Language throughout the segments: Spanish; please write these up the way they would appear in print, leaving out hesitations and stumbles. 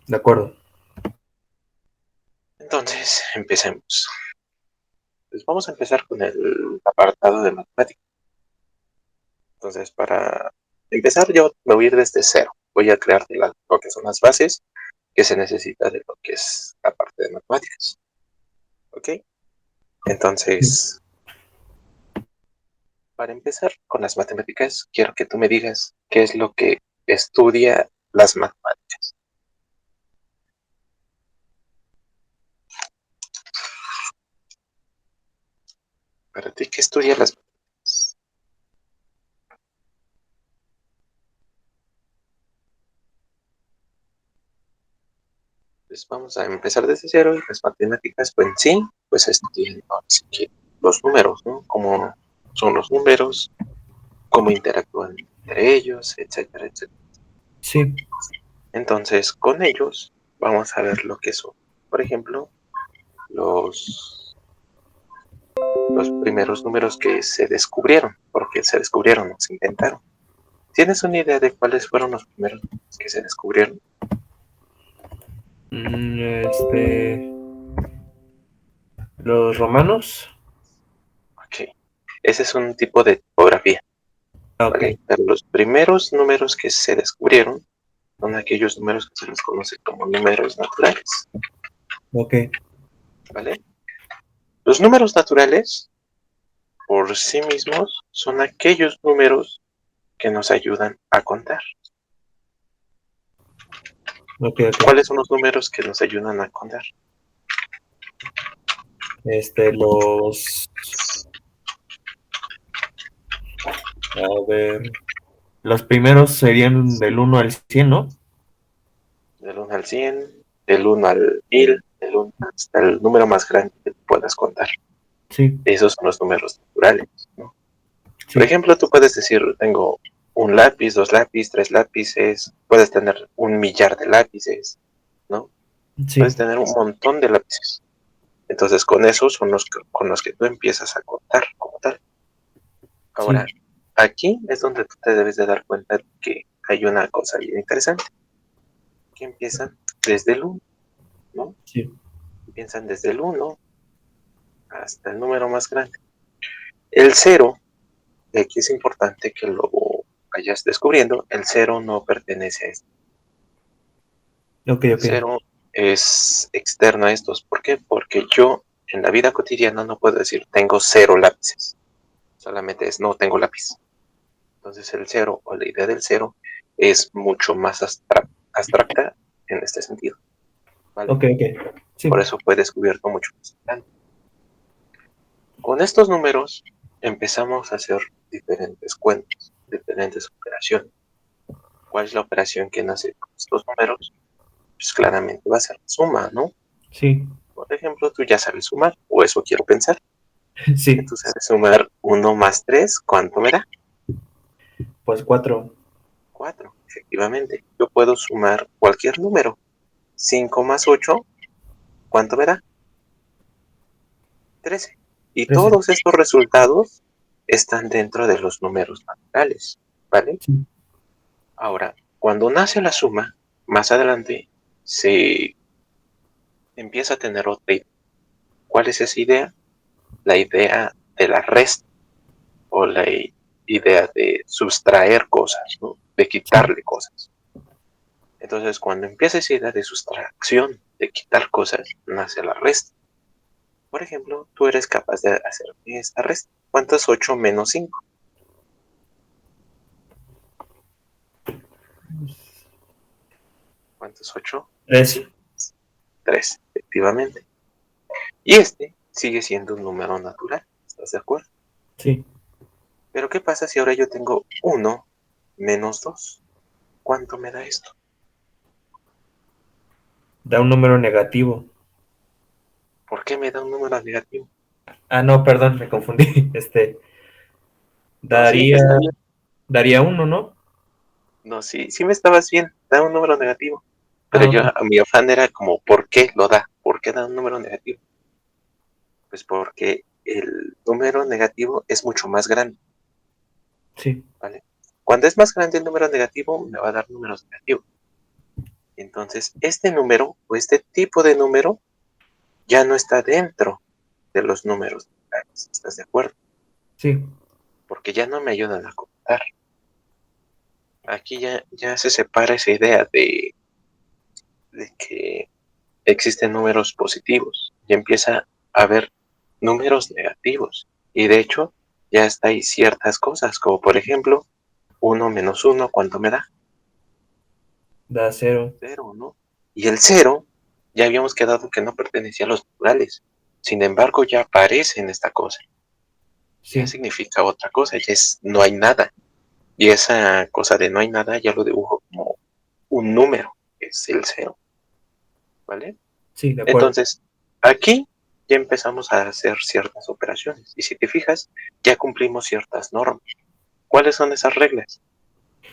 De acuerdo. Entonces, empecemos. Pues vamos a empezar con el apartado de matemáticas. Entonces, para empezar, yo me voy a ir desde cero. Voy a crear lo que son las bases que se necesita de lo que es la parte de matemáticas. ¿Ok? Sí. Entonces, para empezar con las matemáticas, quiero que tú me digas qué es lo que estudia las matemáticas. Para ti, ¿qué estudia las matemáticas? Pues vamos a empezar desde cero y las matemáticas, pues en sí, pues estudian ahora sí que los números, ¿no? Cómo son los números, cómo interactúan entre ellos, etcétera, etcétera. Sí. Entonces, con ellos vamos a ver lo que son, por ejemplo, los, los primeros números que se descubrieron, porque se descubrieron, no se inventaron. ¿Tienes una idea de cuáles fueron los primeros números que se descubrieron? Este, los romanos. Ok, ese es un tipo de tipografía, Ah, ok, ¿vale? Pero los primeros números que se descubrieron son aquellos números que se les conoce como números naturales, ok, ¿vale? Los números naturales, por sí mismos, son aquellos números que nos ayudan a contar. ok, ok. ¿Cuáles son los números que nos ayudan a contar? Los, a ver, los primeros serían del 1 al 100, ¿no? Del 1 al 100, del 1 al 1000, del 1 hasta el número más grande que puedas contar. Sí, Esos son los números naturales, ¿no? Por sí, ejemplo, tú puedes decir, tengo un lápiz, dos lápices, tres lápices, puedes tener un millar de lápices, ¿no? Puedes sí, tener un montón de lápices. Entonces, con esos son con los que tú empiezas a contar como tal. Ahora, sí, aquí es donde tú te debes de dar cuenta de que hay una cosa bien interesante, que empiezan desde el uno, ¿no? sí. Empiezan desde el uno hasta el número más grande. El cero, aquí es importante que lo vayas descubriendo, el cero no pertenece a esto. Ok, El ok. cero es externo a estos. ¿Por qué? Porque yo en la vida cotidiana no puedo decir tengo cero lápices. Solamente es no tengo lápiz. Entonces el cero o la idea del cero es mucho más abstracta en este sentido, ¿vale? Ok, ok. Por Sí, eso fue descubierto mucho más adelante. Con estos números empezamos a hacer diferentes cuentas, diferentes operaciones. ¿Cuál es la operación que nace con estos números? Pues claramente va a ser la suma, ¿no? sí, Por ejemplo, tú ya sabes sumar, o eso quiero pensar, que sí. tú sabes sumar uno más 3, ¿cuánto me da? Pues 4. 4. Efectivamente, yo puedo sumar cualquier número. 5 más 8, ¿cuánto me da? 13. Y 13. todos estos resultados están dentro de los números naturales, ¿vale? Sí. Ahora, cuando nace la suma, más adelante se empieza a tener otra idea. ¿Cuál es esa idea? La idea de la resta o la idea de sustraer cosas, ¿no? De Sí. quitarle cosas. Entonces, cuando empieza esa idea de sustracción, de quitar cosas, nace la resta. Por ejemplo, tú eres capaz de hacer esta resta. ¿Cuánto es 8 menos 5? ¿Cuánto es 8 menos 3. 5? 3, efectivamente. Y este sigue siendo un número natural, ¿estás de acuerdo? Sí. Pero ¿qué pasa si ahora yo tengo 1 menos 2? ¿Cuánto me da esto? Da un número negativo. ¿Por qué me da un número negativo? Ah, no, perdón, me confundí. No, sí, Daría, está bien. daría 1, ¿no? No, sí, sí me estabas bien. Da un número negativo. Pero Ah, yo, ok. mi afán era como, ¿por qué lo da? ¿Por qué da un número negativo? Pues porque el número negativo es mucho más grande, Sí. ¿vale? Cuando es más grande el número negativo, me va a dar números negativos. Entonces, este número o este tipo de número ya no está dentro de los números naturales. ¿Estás de acuerdo? Sí, Porque ya no me ayudan a contar. Aquí ya se separa esa idea de que existen números positivos y empieza a haber números negativos. Y de hecho, ya está ahí ciertas cosas, como por ejemplo, 1 menos 1, ¿cuánto me da? da 0. 0, ¿no? Y el 0, ya habíamos quedado que no pertenecía a los naturales. Sin embargo, ya aparece en esta cosa. Ya Sí, significa otra cosa, ya es no hay nada. Y esa cosa de no hay nada ya lo dibujo como un número, que es el 0, ¿vale? sí, de acuerdo. Entonces, aquí ya empezamos a hacer ciertas operaciones. Y si te fijas, ya cumplimos ciertas normas. ¿Cuáles son esas reglas?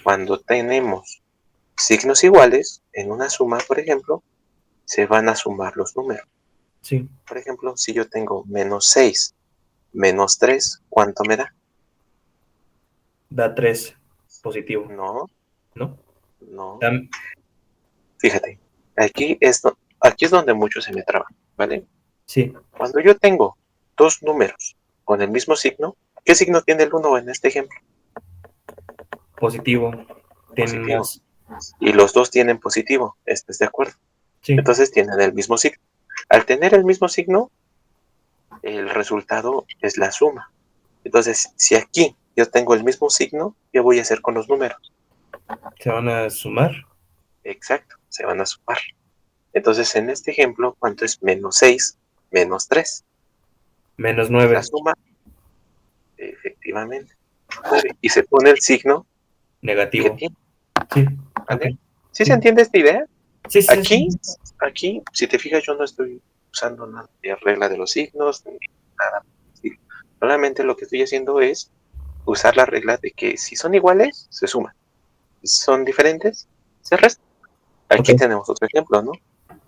Cuando tenemos signos iguales en una suma, por ejemplo, se van a sumar los números. Sí, Por ejemplo, si yo tengo menos 6 menos 3, ¿cuánto me da? da 3 positivo, No, ¿no? no. Da- Fíjate, aquí es donde mucho se me traba, ¿vale? sí, Cuando yo tengo dos números con el mismo signo, ¿qué signo tiene el uno en este ejemplo? positivo. Tienen Positivo. más. Y los dos tienen positivo, ¿estás de acuerdo? Sí, Entonces tienen el mismo signo. Al tener el mismo signo, el resultado es la suma. Entonces, si aquí yo tengo el mismo signo, ¿qué voy a hacer con los números? se van a sumar. Exacto, se van a sumar. Entonces, en este ejemplo, ¿cuánto es menos 6 menos 3? Menos Pues la 9, suma, efectivamente, 9. Y se pone el signo que negativo. tiene, Sí, ok. ¿vale? ¿Sí se Sí, entiende esta idea? sí, sí, sí. Aquí, aquí, si te fijas, yo no estoy usando nada de regla de los signos, ni nada. Sí. Solamente lo que estoy haciendo es usar la regla de que si son iguales, se suman. Si son diferentes, se restan. Ok, Aquí tenemos otro ejemplo, ¿no?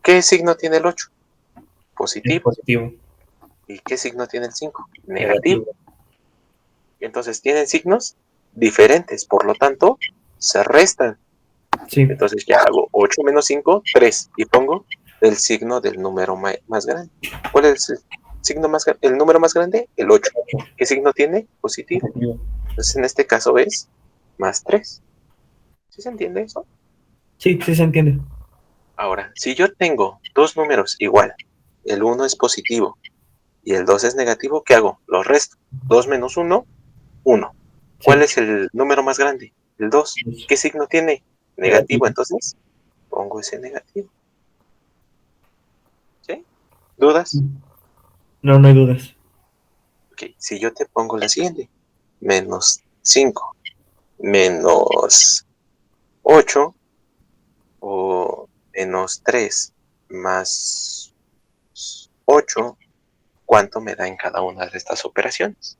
¿Qué signo tiene el 8? es Positivo. positivo, ¿Y qué signo tiene el 5? Negativo. negativo. Entonces tienen signos diferentes, por lo tanto, se restan. Sí, Entonces ya hago 8 menos 5, 3, y pongo el signo del número más grande. ¿Cuál es el signo el número más grande? El 8. 8, ¿Qué signo tiene? Positivo. positivo. Entonces en este caso es más 3. ¿Sí se entiende eso? Sí, sí se entiende. Ahora, si yo tengo dos números igual, el 1 es positivo y el 2 es negativo, ¿qué hago? Los resto. 2 menos 1, 1. ¿Cuál Sí, es el número más grande? El 2. es ¿Qué signo tiene? Negativo. negativo. Entonces pongo ese negativo. ¿Sí? ¿Dudas? No, no hay dudas. Ok, si yo te pongo la siguiente, menos 5 menos 8 o menos 3 más 8, ¿cuánto me da en cada una de estas operaciones?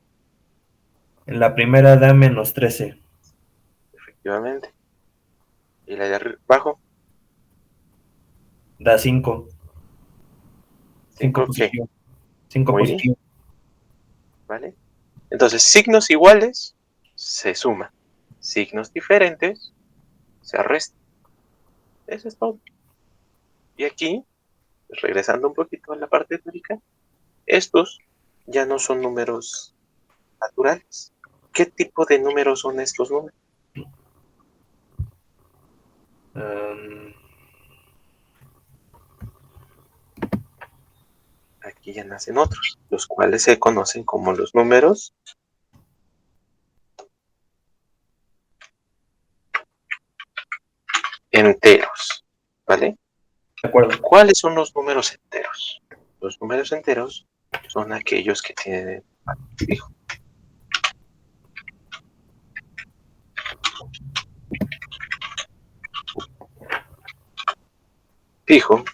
En la primera da menos 13, Efectivamente. Y la de abajo, da 5, 5 5, ¿qué? positivo, 5 Muy bien, positivo. ¿vale? Entonces, signos iguales se suman, signos diferentes se restan. Eso es todo. Y aquí, regresando un poquito a la parte teórica, estos ya no son números naturales. ¿Qué tipo de números son estos números? Am, Aquí ya nacen otros, los cuales se conocen como los números enteros, ¿vale? de acuerdo. ¿Cuáles son los números enteros? Los números enteros son aquellos que tienen fijo, fijo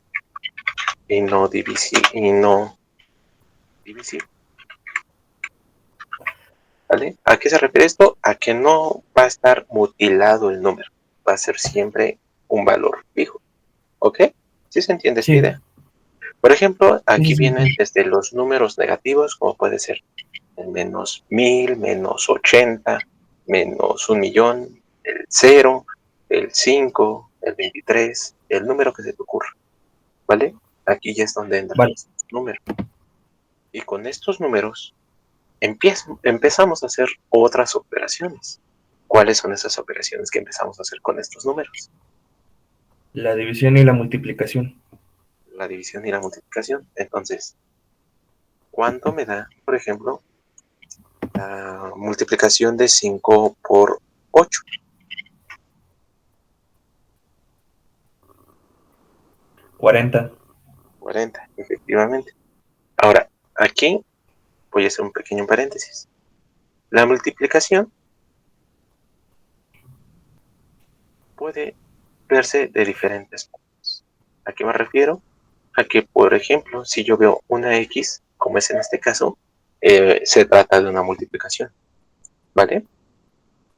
y no divisible, ¿vale? ¿A qué se refiere esto? A que no va a estar mutilado el número, va a ser siempre un valor fijo, ¿ok? ¿Sí se entiende esta Sí, idea? Por ejemplo, sí, sí, aquí sí, vienen sí. desde los números negativos, como puede ser el menos 1000, menos 80, menos 1.000.000, el 0, el 5, el 23. el número que se te ocurra, ¿vale? Aquí ya es donde entran Vale. los números. Y con estos números empezamos a hacer otras operaciones. ¿Cuáles son esas operaciones que empezamos a hacer con estos números? La división y la multiplicación. La división y la multiplicación. Entonces, ¿cuánto me da, por ejemplo, la multiplicación de 5 por 8? 40. 40, efectivamente. Ahora, aquí voy a hacer un pequeño paréntesis. La multiplicación puede verse de diferentes formas. ¿A qué me refiero? A que, por ejemplo, si yo veo una X, como es en este caso, se trata de una multiplicación, ¿vale?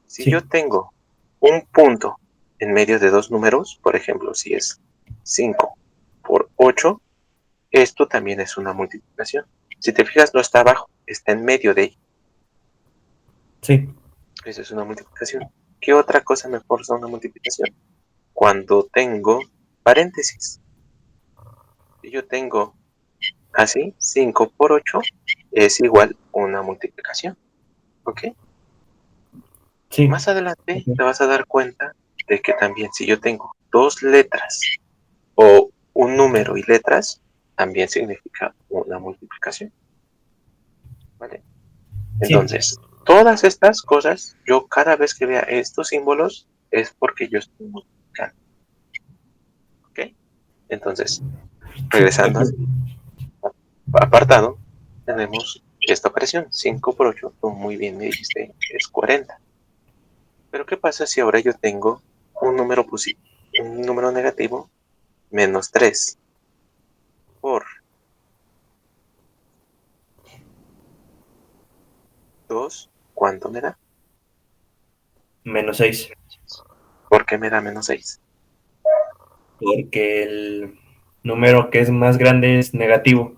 Si yo Sí. tengo un punto en medio de dos números, por ejemplo, si es 5 por 8, esto también es una multiplicación. Si te fijas, no está abajo, está en medio de ella. Sí. Eso es una multiplicación. ¿Qué otra cosa me forza una multiplicación? Cuando tengo paréntesis. Si yo tengo así, 5 por 8 es igual a una multiplicación. ¿Ok? Sí. Más adelante Ok. te vas a dar cuenta de que también si yo tengo dos letras o un número y letras, también significa una multiplicación. ¿Vale? Sí. Entonces, todas estas cosas, yo cada vez que vea estos símbolos, es porque yo estoy multiplicando. ¿Ok? Entonces, Sí. regresando al apartado, tenemos esta operación, 5 por 8, tú muy bien me dijiste, es 40. Pero ¿qué pasa si ahora yo tengo un número positivo, un número negativo, menos 3 por 2? ¿Cuánto me da? -6. ¿Por qué me da menos 6? Porque el número que es más grande es negativo.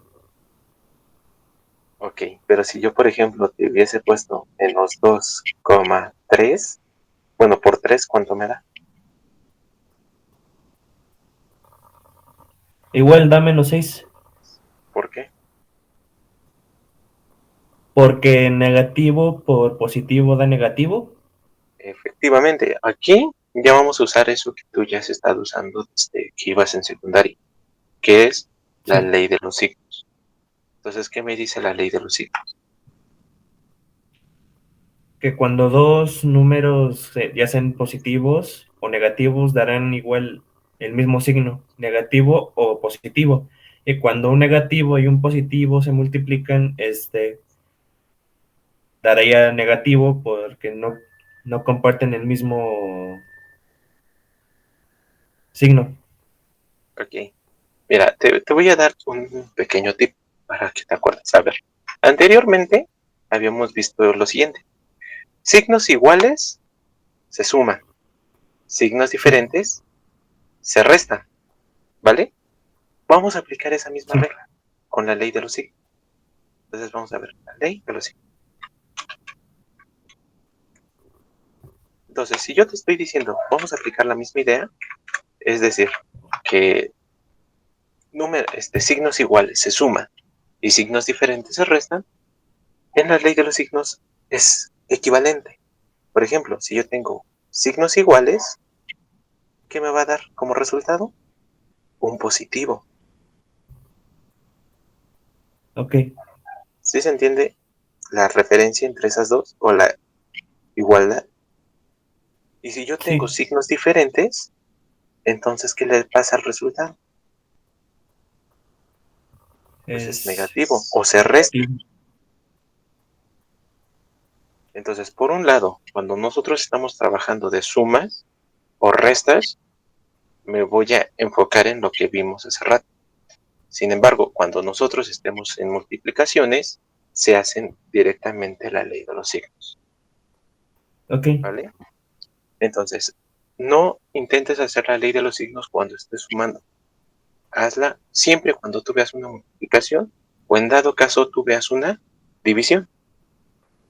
Ok, pero si yo, por ejemplo, te hubiese puesto menos 2,3, bueno, por 3, ¿cuánto me da? Igual da -6. ¿Por qué? Porque negativo por positivo da negativo. Efectivamente, aquí ya vamos a usar eso que tú ya has estado usando desde que ibas en secundaria, que es la Sí. ley de los signos. Entonces, ¿qué me dice la ley de los signos? Que cuando dos números ya sean positivos o negativos darán igual el mismo signo, negativo o positivo. Y cuando un negativo y un positivo se multiplican, daría negativo porque no comparten el mismo signo. Ok, mira, te voy a dar un pequeño tip para que te acuerdes. A ver, anteriormente habíamos visto lo siguiente. Signos iguales se suman, signos Sí, diferentes se restan, ¿vale? Vamos a aplicar esa misma sí, regla con la ley de los signos. Entonces vamos a ver la ley de los signos. Entonces, si yo te estoy diciendo, vamos a aplicar la misma idea, es decir, que signos iguales se suman y signos diferentes se restan, en la ley de los signos es equivalente. Por ejemplo, si yo tengo signos iguales, ¿qué me va a dar como resultado? Un positivo. ok, ¿Sí se entiende la referencia entre esas dos o la igualdad? Y si yo tengo sí, signos diferentes, entonces, ¿qué le pasa al resultado? Pues es es negativo o se resta. negativo. Entonces, por un lado, cuando nosotros estamos trabajando de sumas o restas, me voy a enfocar en lo que vimos hace rato. Sin embargo, cuando nosotros estemos en multiplicaciones, se hacen directamente la ley de los signos, Ok, ¿vale? Entonces, no intentes hacer la ley de los signos cuando estés sumando. Hazla siempre cuando tú veas una multiplicación o en dado caso tú veas una división.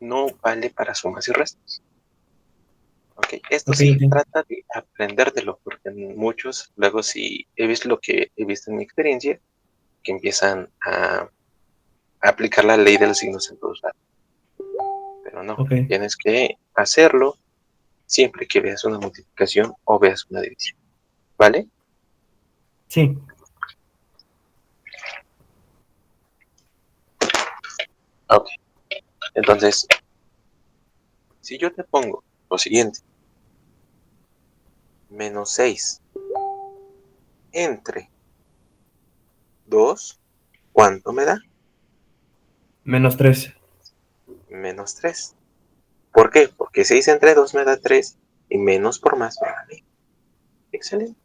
No vale para sumas y restas. Ok, esto Ok, sí, ok. trata de aprendértelo, porque muchos, luego sí, he visto lo que he visto en mi experiencia, que empiezan a aplicar la ley de los signos en todos lados. Pero no, Ok. tienes que hacerlo siempre que veas una multiplicación o veas una división, ¿vale? Sí. Ok, entonces, si yo te pongo lo siguiente, -6 entre 2, ¿cuánto me da? -3. -3. ¿Por qué? Porque 6 entre 2 me da 3 y menos por más me da 20. Excelente. Ok.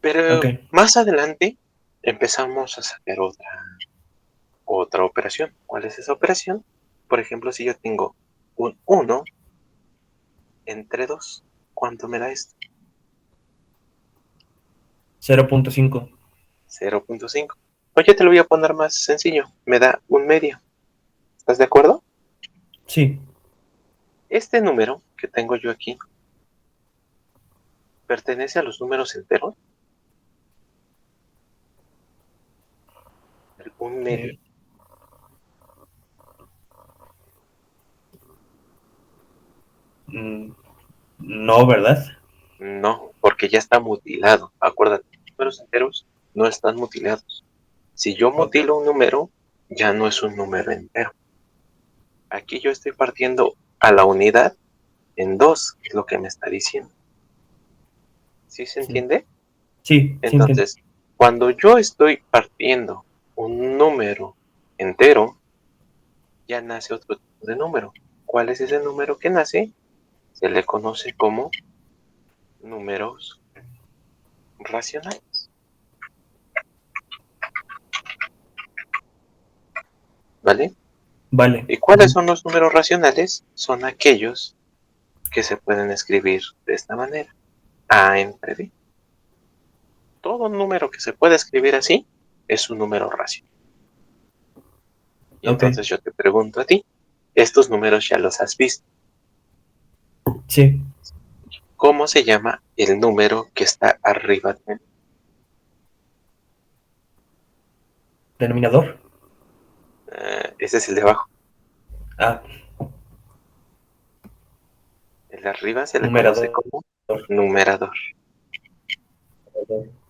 Pero más adelante empezamos a sacar otra operación. ¿Cuál es esa operación? Por ejemplo, si yo tengo un 1 entre 2, ¿cuánto me da esto? 0.5. 0.5. Pues yo te lo voy a poner más sencillo. Me da un medio. ¿Estás de acuerdo? Sí. Este número que tengo yo aquí pertenece a los números enteros. El un medio. Eh, mm, no, ¿verdad? No, porque ya está mutilado. Acuérdate, los números enteros no están mutilados. Si yo Ok. mutilo un número, ya no es un número entero. Aquí yo estoy partiendo a la unidad en dos, es lo que me está diciendo. ¿Sí se Sí. entiende? Sí, sí entiendo. Entonces, cuando yo estoy partiendo un número entero, ya nace otro tipo de número. ¿Cuál es ese número que nace? Se le conoce como números racionales. ¿Vale? Vale. ¿Y cuáles son los números racionales? Son aquellos que se pueden escribir de esta manera. A entre B. Todo número que se puede escribir así es un número racional. Y Ok. entonces yo te pregunto a ti, estos números ya los has visto. Sí. ¿Cómo se llama el número que está arriba de Denominador. ese es el de abajo. Ah, El de arriba se le conoce numerador. como numerador,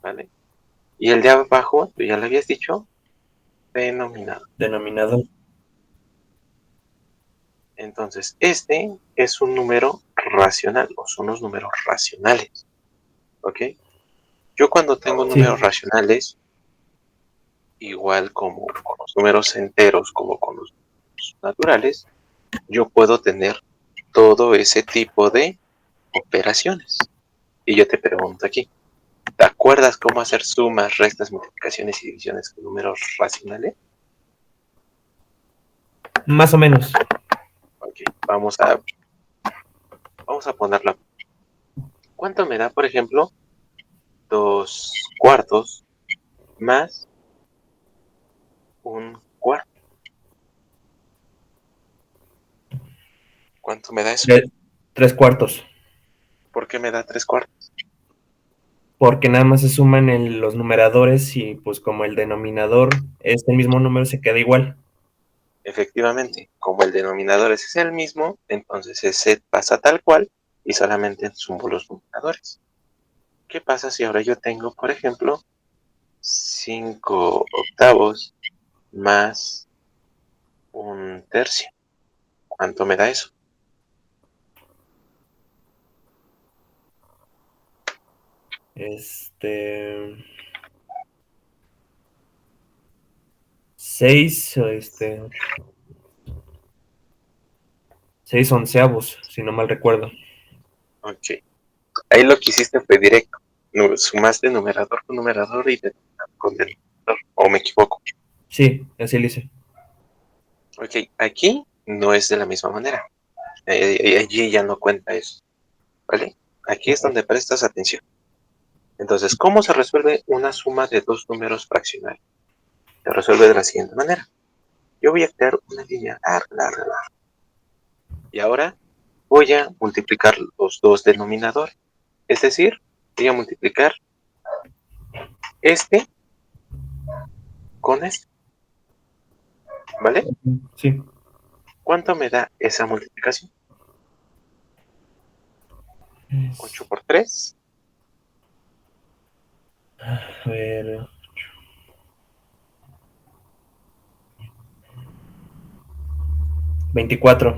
¿vale? Y el de abajo, tú ya lo habías dicho, denominador. Denominador. Entonces, este es un número racional, o son los números racionales, ¿ok? Yo cuando tengo Sí. números racionales, igual como con los números enteros, como con los números naturales, yo puedo tener todo ese tipo de operaciones. Y yo te pregunto aquí, ¿te acuerdas cómo hacer sumas, restas, multiplicaciones y divisiones con números racionales? Más o menos. Ok, vamos a ponerla. ¿Cuánto me da, por ejemplo, 2 cuartos más un cuarto? ¿Cuánto me da eso? 3 cuartos. ¿Por qué me da 3 cuartos? Porque nada más se suman los numeradores y pues como el denominador es el mismo número, se queda igual. Efectivamente, como el denominador es el mismo, entonces ese pasa tal cual y solamente sumo los numeradores. ¿Qué pasa si ahora yo tengo, por ejemplo, 5 octavos más un tercio? ¿Cuánto me da eso? Este. 6, 6 onceavos, si no mal recuerdo. Ok, ahí lo que hiciste fue directo. Sumaste numerador con numerador y denominador con denominador. ¿O me equivoco? Sí, así lo hice. Ok, aquí no es de la misma manera. Allí ya no cuenta eso, ¿vale? Aquí es Ok. donde prestas atención. Entonces, ¿cómo se resuelve una suma de dos números fraccionarios? Se resuelve de la siguiente manera. Yo voy a crear una línea larga, larga, larga. Y ahora voy a multiplicar los dos denominadores. Es decir, voy a multiplicar este con este, ¿vale? Sí. ¿Cuánto me da esa multiplicación? 8 Es- por 3, A ver, 24.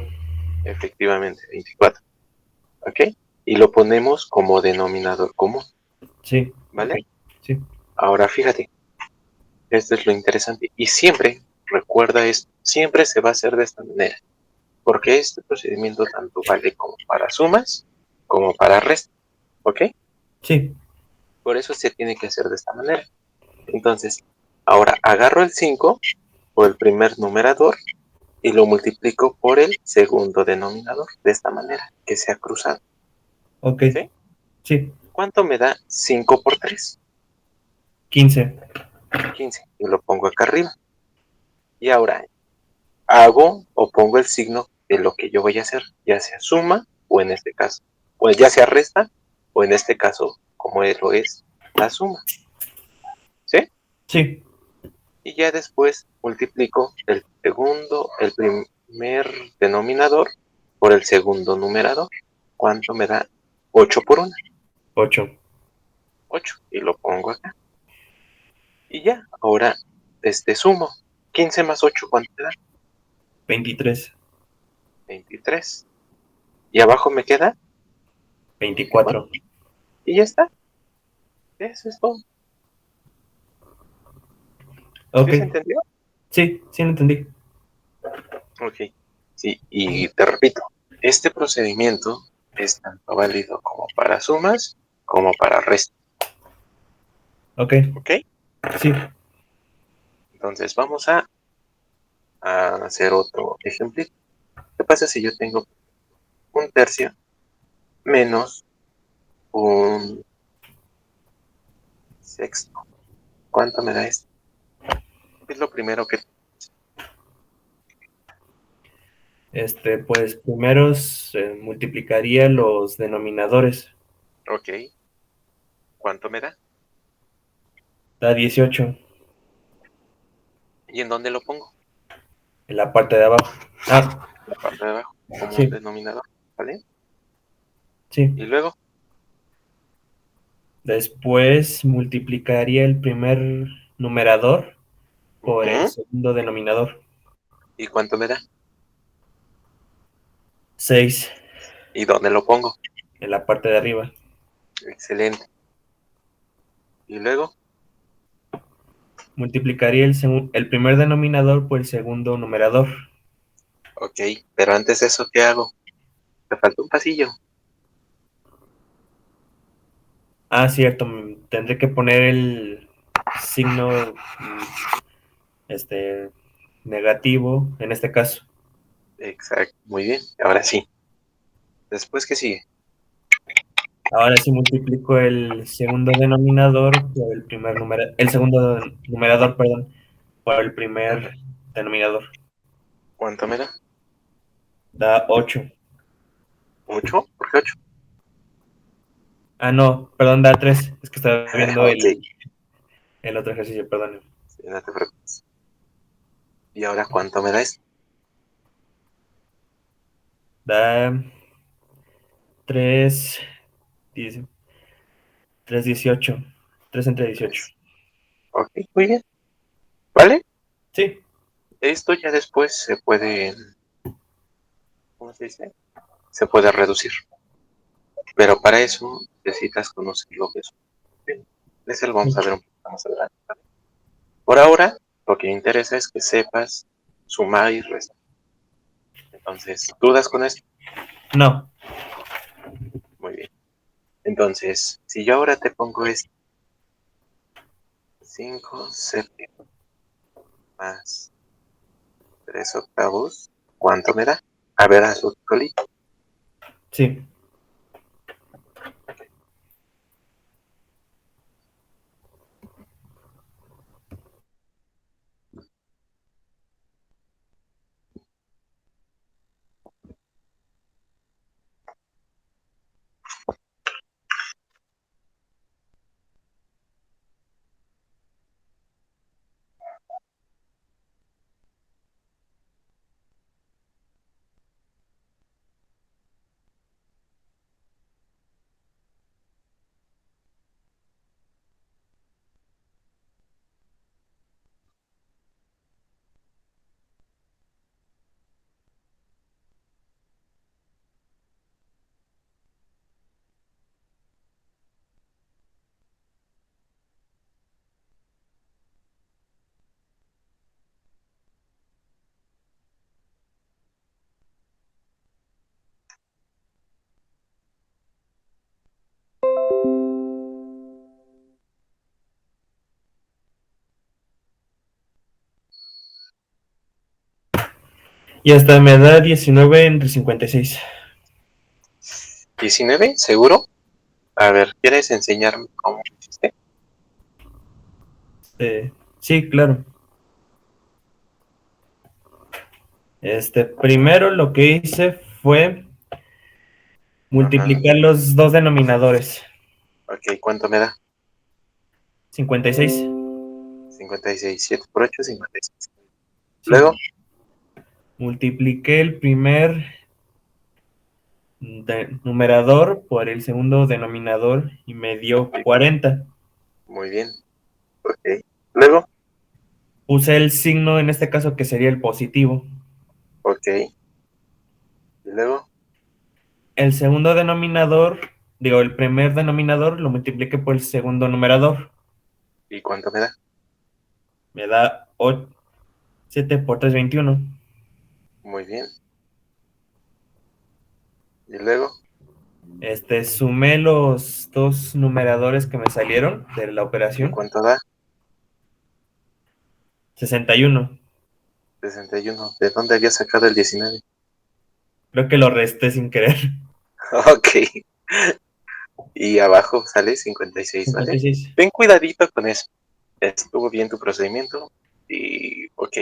efectivamente, 24, ¿ok? Y lo ponemos como denominador común, Sí, ok. ¿vale? Sí, Ahora fíjate, esto es lo interesante. Y siempre, recuerda esto, siempre se va a hacer de esta manera, porque este procedimiento tanto vale como para sumas como para restas, ¿ok? sí, Por eso se tiene que hacer de esta manera. Entonces, ahora agarro el 5 o el primer numerador y lo multiplico por el segundo denominador, de esta manera, que sea cruzado, ok. ¿sí? Sí, ¿Cuánto me da 5 por 3? 15. 15. Y lo pongo acá arriba. Y ahora hago o pongo el signo de lo que yo voy a hacer, ya sea suma o en este caso, o ya sea resta o en este caso, como lo es la suma, ¿sí? Sí, Y ya después multiplico el primer denominador por el segundo numerador. ¿Cuánto me da? 8 por 1, 8. 8. Y lo pongo acá. Y ya, ahora sumo. 15 más 8, ¿cuánto me da? 23. 23. Y abajo me queda 24. 24. Y ya está. Eso es todo. Ok. ¿Sí se entendió? Sí, sí lo entendí. Ok. Sí, y te repito, este procedimiento es tanto válido como para sumas como para restas. Ok. ¿Ok? Sí. Entonces vamos a hacer otro ejemplo. ¿Qué pasa si yo tengo un tercio menos un sexto? ¿Cuánto me da esto? ¿Qué es lo primero que... Pues primero multiplicaría los denominadores. Ok, ¿cuánto me da? Da 18 ¿Y en dónde lo pongo? en la parte de abajo. Ah, En la parte de abajo, como un sí, denominador, ¿vale? sí. Y luego, Después multiplicaría el primer numerador por el ujú, segundo denominador. ¿y cuánto me da? 6 ¿Y dónde lo pongo? en la parte de arriba. Excelente. Y luego, Multiplicaría el primer denominador por el segundo numerador. ok, pero antes de eso, ¿qué hago? Me falta un pasillo. Ah, cierto, tendré que poner el signo este negativo en este caso. Exacto, muy bien. Ahora sí. Después, ¿qué sigue? Ahora sí multiplico el segundo denominador por el segundo numerador, perdón, por el primer denominador. ¿Cuánto me da? Da 8. ¿Mucho? ¿Por qué 8? Ah, no, perdón, da 3. Es que estaba viendo Ok, el otro ejercicio, perdón. sí, no te preocupes. ¿Y ahora cuánto me da esto? Da 3, 3, 18. 3 entre 18. 3. Ok, muy bien. ¿Vale? Sí, Esto ya después se puede, ¿cómo se dice? Se puede reducir. Pero para eso necesitas conocer lo que es. Bien, eso lo vamos a ver un poquito más adelante. ¿Vale? Por ahora, lo que interesa es que sepas sumar y restar. Entonces, ¿dudas con esto? no, Muy bien. Entonces, si yo ahora te pongo esto, 5 séptimos más 3 octavos, ¿cuánto me da? A ver, hazlo tú solito. sí. Y hasta me da 19 entre 56. 19, ¿seguro? A ver, ¿quieres enseñarme cómo lo hiciste? Sí, claro. Primero lo que hice fue Ajá. multiplicar los dos denominadores. Ok, ¿cuánto me da? 56. 56. 7 por 8, 56. Sí. Luego, Multipliqué el primer numerador por el segundo denominador y me dio sí, 40. muy bien. Ok. Luego, Puse el signo en este caso que sería el positivo. ok. Y luego, El segundo denominador, digo, el primer denominador lo multipliqué por el segundo numerador. ¿y cuánto me da? Me da 7 por 3, 21. Muy bien. Y luego, Sumé los dos numeradores que me salieron de la ¿y operación. cuánto da? 61. 61. ¿De dónde había sacado el 19? Creo que lo resté sin querer. Ok. Y abajo sale 56, ¿vale? 56. Ten cuidadito con eso. Estuvo bien tu procedimiento y ok.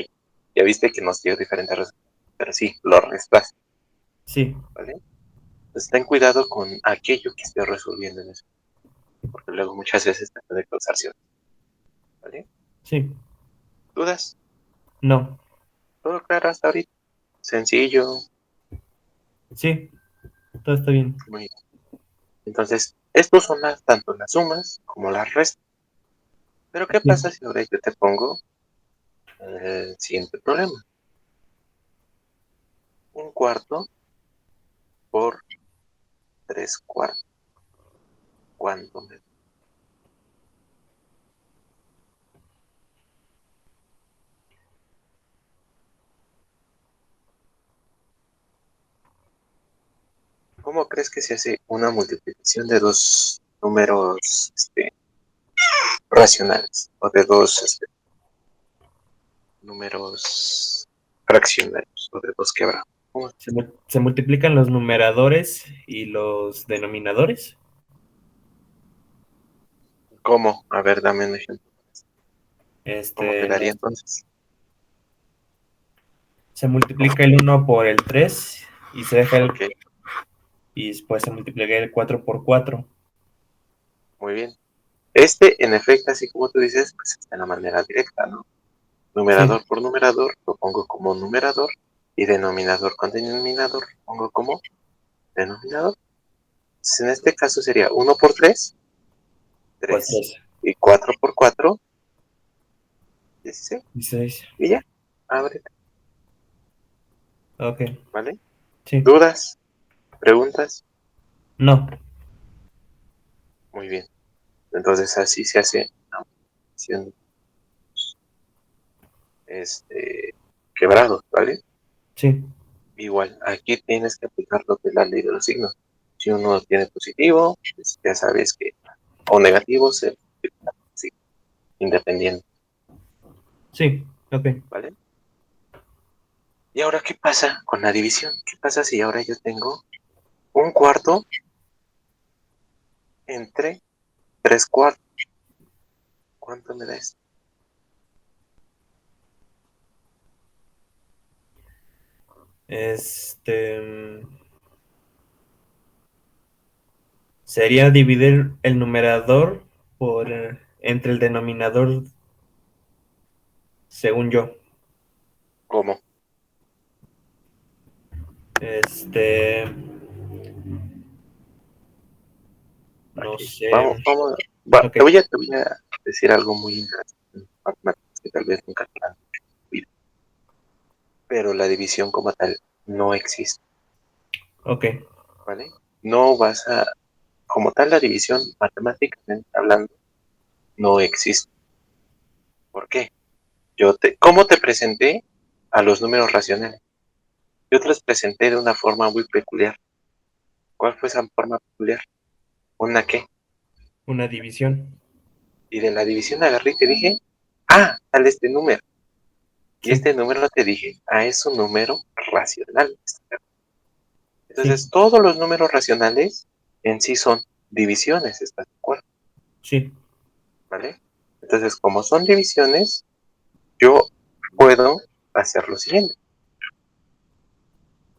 Ya viste que nos dio diferentes resultados, pero sí, lo restas, Sí, ¿vale? Entonces ten cuidado con aquello que estés resolviendo en eso, porque luego muchas veces te puede causar cierto, ¿vale? sí. ¿Dudas? No. ¿Todo claro hasta ahorita? Sencillo, Sí, todo está bien. muy bien. Entonces, estos son tanto las sumas como las restas. Pero ¿qué Sí. pasa si ahora yo te pongo el siguiente problema? Un cuarto por 3/4. ¿Cuánto me da? ¿Cómo crees que se hace una multiplicación de dos números racionales o de dos números fraccionarios o de dos quebrados? ¿Cómo? Se multiplican los numeradores y los denominadores. ¿Cómo? A ver, dame un ejemplo. ¿Cómo quedaría Los, entonces? se multiplica el uno por el 3 y se deja Ok, y después se multiplica el 4 por 4. muy bien. En efecto, así como tú dices, pues está en la manera directa, ¿no? Sí, Numerador por numerador lo pongo como numerador y denominador con denominador lo pongo como denominador. Entonces, en este caso sería uno por 3, pues 3 3. y 4 por 4, 16. 16. Y ya, abre, Ok, ¿vale? sí. ¿Dudas? ¿Preguntas? No, Muy bien. Entonces así se hace una opción, quebrado, ¿vale? sí, Igual, aquí tienes que aplicar lo que es la ley de los signos. Si uno tiene positivo, pues ya sabes que, o negativo, se multiplica sí, independiente, sí, ok. ¿vale? ¿Y ahora qué pasa con la división? ¿Qué pasa si ahora yo tengo un cuarto entre 3/4? ¿Cuánto me da esto? Este sería dividir el numerador por entre el denominador, según yo. ¿Cómo? Este, no Aquí. sé. Vamos, Ok, te voy a decir algo muy interesante en matemáticas que tal vez nunca te han oído, pero la división como tal no existe, ok, ¿vale? No vas a, como tal la división matemáticamente hablando, no existe. ¿Por qué? ¿Cómo te presenté a los números racionales? Yo te los presenté de una forma muy peculiar. ¿Cuál fue esa forma peculiar? ¿Una qué? una división. Y de la división agarré y te dije, sale este número. Y Sí, este número te dije, es un número racional. Entonces, Sí, todos los números racionales en sí son divisiones, ¿estás de acuerdo? sí, ¿Vale? Entonces, como son divisiones, yo puedo hacer lo siguiente.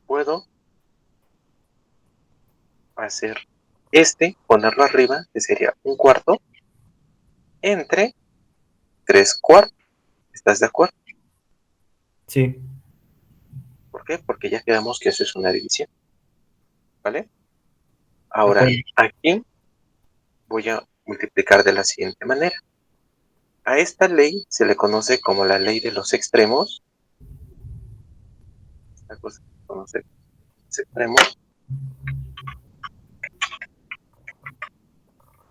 Puedo hacer ponerlo arriba, que sería un cuarto, entre 3 cuartos. ¿Estás de acuerdo? sí. ¿Por qué? Porque ya quedamos que eso es una división. ¿Vale? De Ahora, acuerdo. aquí voy a multiplicar de la siguiente manera. A esta ley se le conoce como la ley de los extremos. Esta cosa se conoce como los extremos.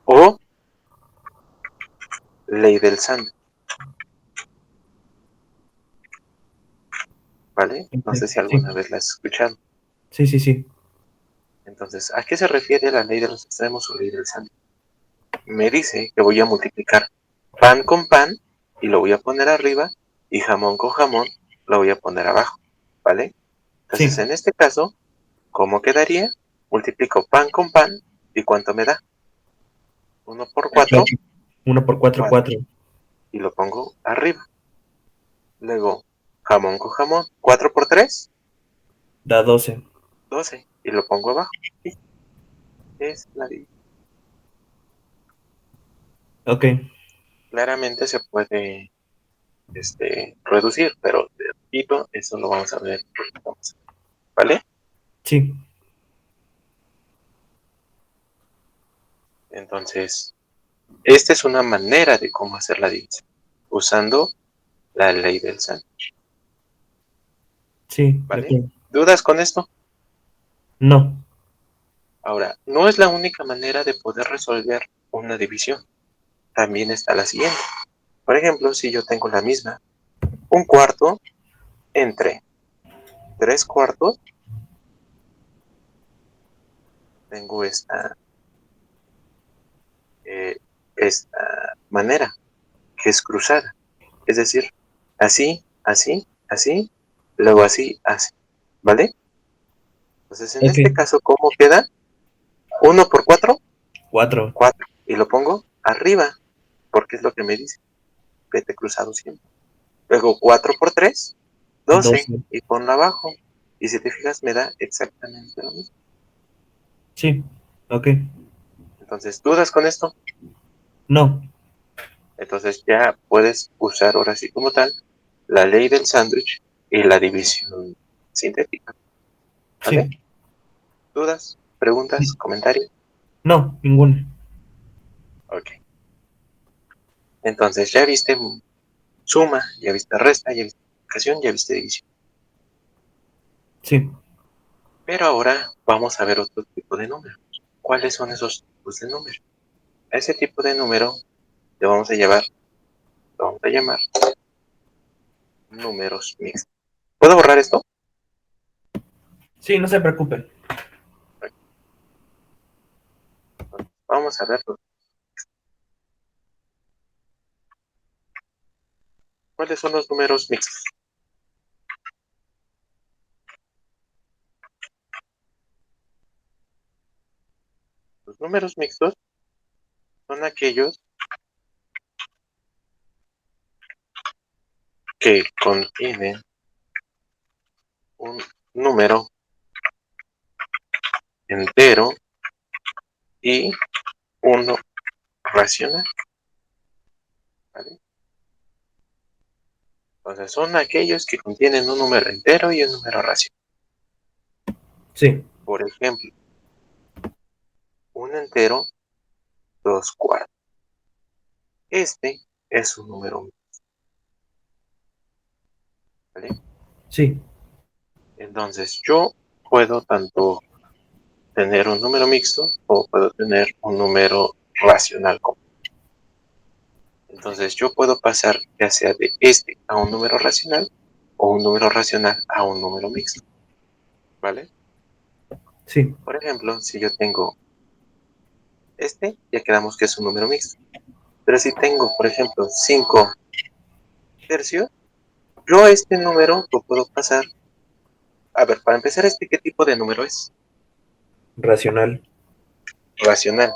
O ley del sándwich. ¿Vale? No sé si Sí, alguna vez la has escuchado. sí, sí, sí. Entonces, ¿a qué se refiere la ley de los extremos o ley del sándwich? Me dice que voy a multiplicar pan con pan y lo voy a poner arriba y jamón con jamón lo voy a poner abajo. ¿Vale? Entonces, Sí. en este caso, ¿cómo quedaría? Multiplico pan con pan y ¿cuánto me da? 1 por 4, 4. 1 por 4, 4. 4. Y lo pongo arriba. Luego, jamón con jamón, 4 por 3, Da 12. 12. Y lo pongo abajo. Y es la división. Ok. Claramente se puede reducir, pero de poquito, eso lo vamos a ver. ¿Vale? Sí, Entonces, esta es una manera de cómo hacer la división, usando la ley del sándwich. sí, de ¿Vale? acuerdo. ¿Dudas con esto? No. Ahora, no es la única manera de poder resolver una división. También está la siguiente. Por ejemplo, si yo tengo la misma, un cuarto entre 3 cuartos, tengo eh, esta manera, que es cruzada. Es decir, así, así, así, luego así, así. ¿Vale? Entonces, en Ok. este caso, ¿cómo queda? 1 por 4, 4. 4. Y lo pongo arriba, porque es lo que me dice. Vete cruzado siempre. Luego 4 por 3, 12. 12. Y ponlo abajo. Y si te fijas, me da exactamente lo mismo. Sí. Ok. Entonces, ¿dudas con esto? No. Entonces ya puedes usar ahora sí como tal la ley del sándwich y la división sintética. ¿Vale? Sí. ¿Dudas? ¿Preguntas? ¿Comentarios? No, ninguna. Ok. Entonces ya viste suma, ya viste resta, ya viste multiplicación, ya viste división. Sí. Pero ahora vamos a ver otro tipo de número. ¿Cuáles son esos tipos de número? A ese tipo de número le vamos a llamar números mixtos. ¿Puedo borrar esto? Sí, no se preocupe. Ok. Vamos a ver cuáles son los números mixtos. Los números mixtos son aquellos que contienen un número entero y uno racional. ¿Vale? Entonces son aquellos que contienen un número entero y un número racional. Sí. Por ejemplo, un entero, 2 cuartos. Este es un número mixto. ¿Vale? Sí. Entonces yo puedo tanto tener un número mixto o puedo tener un número racional. Entonces yo puedo pasar ya sea de este a un número racional o un número racional a un número mixto. ¿Vale? Sí. Por ejemplo, si yo tengo ya quedamos que es un número mixto. Pero si tengo, por ejemplo, 5 tercios, yo a este número lo puedo pasar A ver, para empezar, ¿qué tipo de número es? Racional. Racional.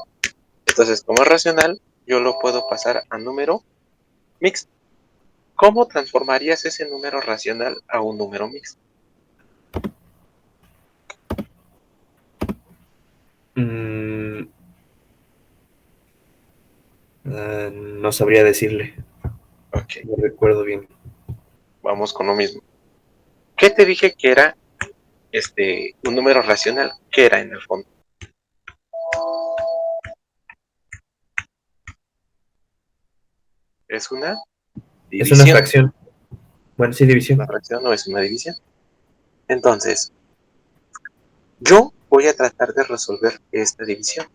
Entonces, como es racional, yo lo puedo pasar a número mixto. ¿Cómo transformarías ese número racional a un número mixto? Mm, no sabría decirle. Ok, No recuerdo bien. vamos con lo mismo. ¿Qué te dije que era un número racional? ¿Qué era en el fondo? ¿Es una Es una división? fracción. Bueno, sí, ¿Una división. fracción o es una división? Entonces, yo voy a tratar de resolver esta división.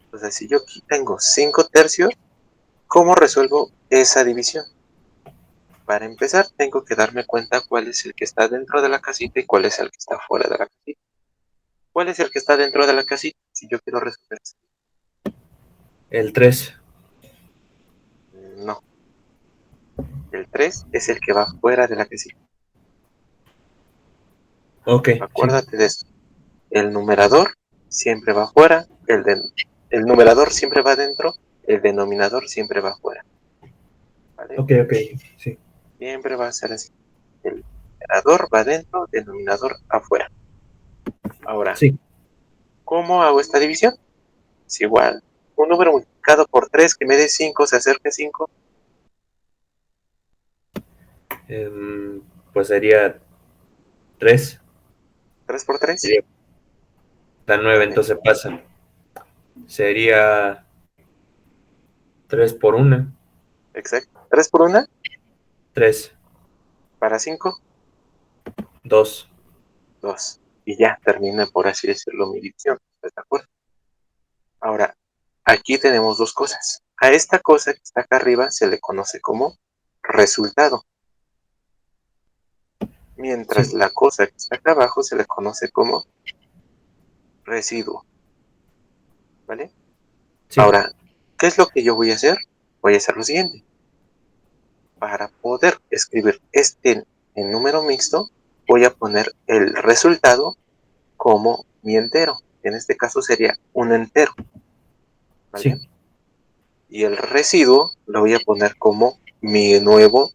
Entonces, si yo aquí tengo 5 tercios, ¿cómo resuelvo esa división? Para empezar, tengo que darme cuenta cuál es el que está dentro de la casita y cuál es el que está fuera de la casita. ¿Cuál es el que está dentro de la casita? Si yo quiero resolver eso. El 3. No, el 3 es el que va fuera de la casita. Ok, sí. Acuérdate de esto. El numerador siempre va fuera, el numerador siempre va dentro, el denominador siempre va fuera. ¿Vale? Ok, ok, sí. Siempre va a ser así. El numerador va dentro, el denominador afuera. Ahora, Sí. ¿cómo hago esta división? Es igual. Un número multiplicado por 3 que me dé 5 se acerca a 5. Em, pues sería 3. 3 por 3. Sería la 9, Dale. entonces pasa. Sería 3 por 1. Exacto. 3 por 1 3, para 5, 2. 2. Y ya termina, por así decirlo, mi división. ¿Estás de acuerdo? Ahora, aquí tenemos dos cosas. A esta cosa que está acá arriba se le conoce como resultado, mientras Sí, la cosa que está acá abajo se le conoce como residuo, ¿vale? sí, Ahora, ¿qué es lo que yo voy a hacer? Voy a hacer lo siguiente. Para poder escribir en número mixto, voy a poner el resultado como mi entero. En este caso sería un entero, ¿vale? sí. Y el residuo lo voy a poner como mi nuevo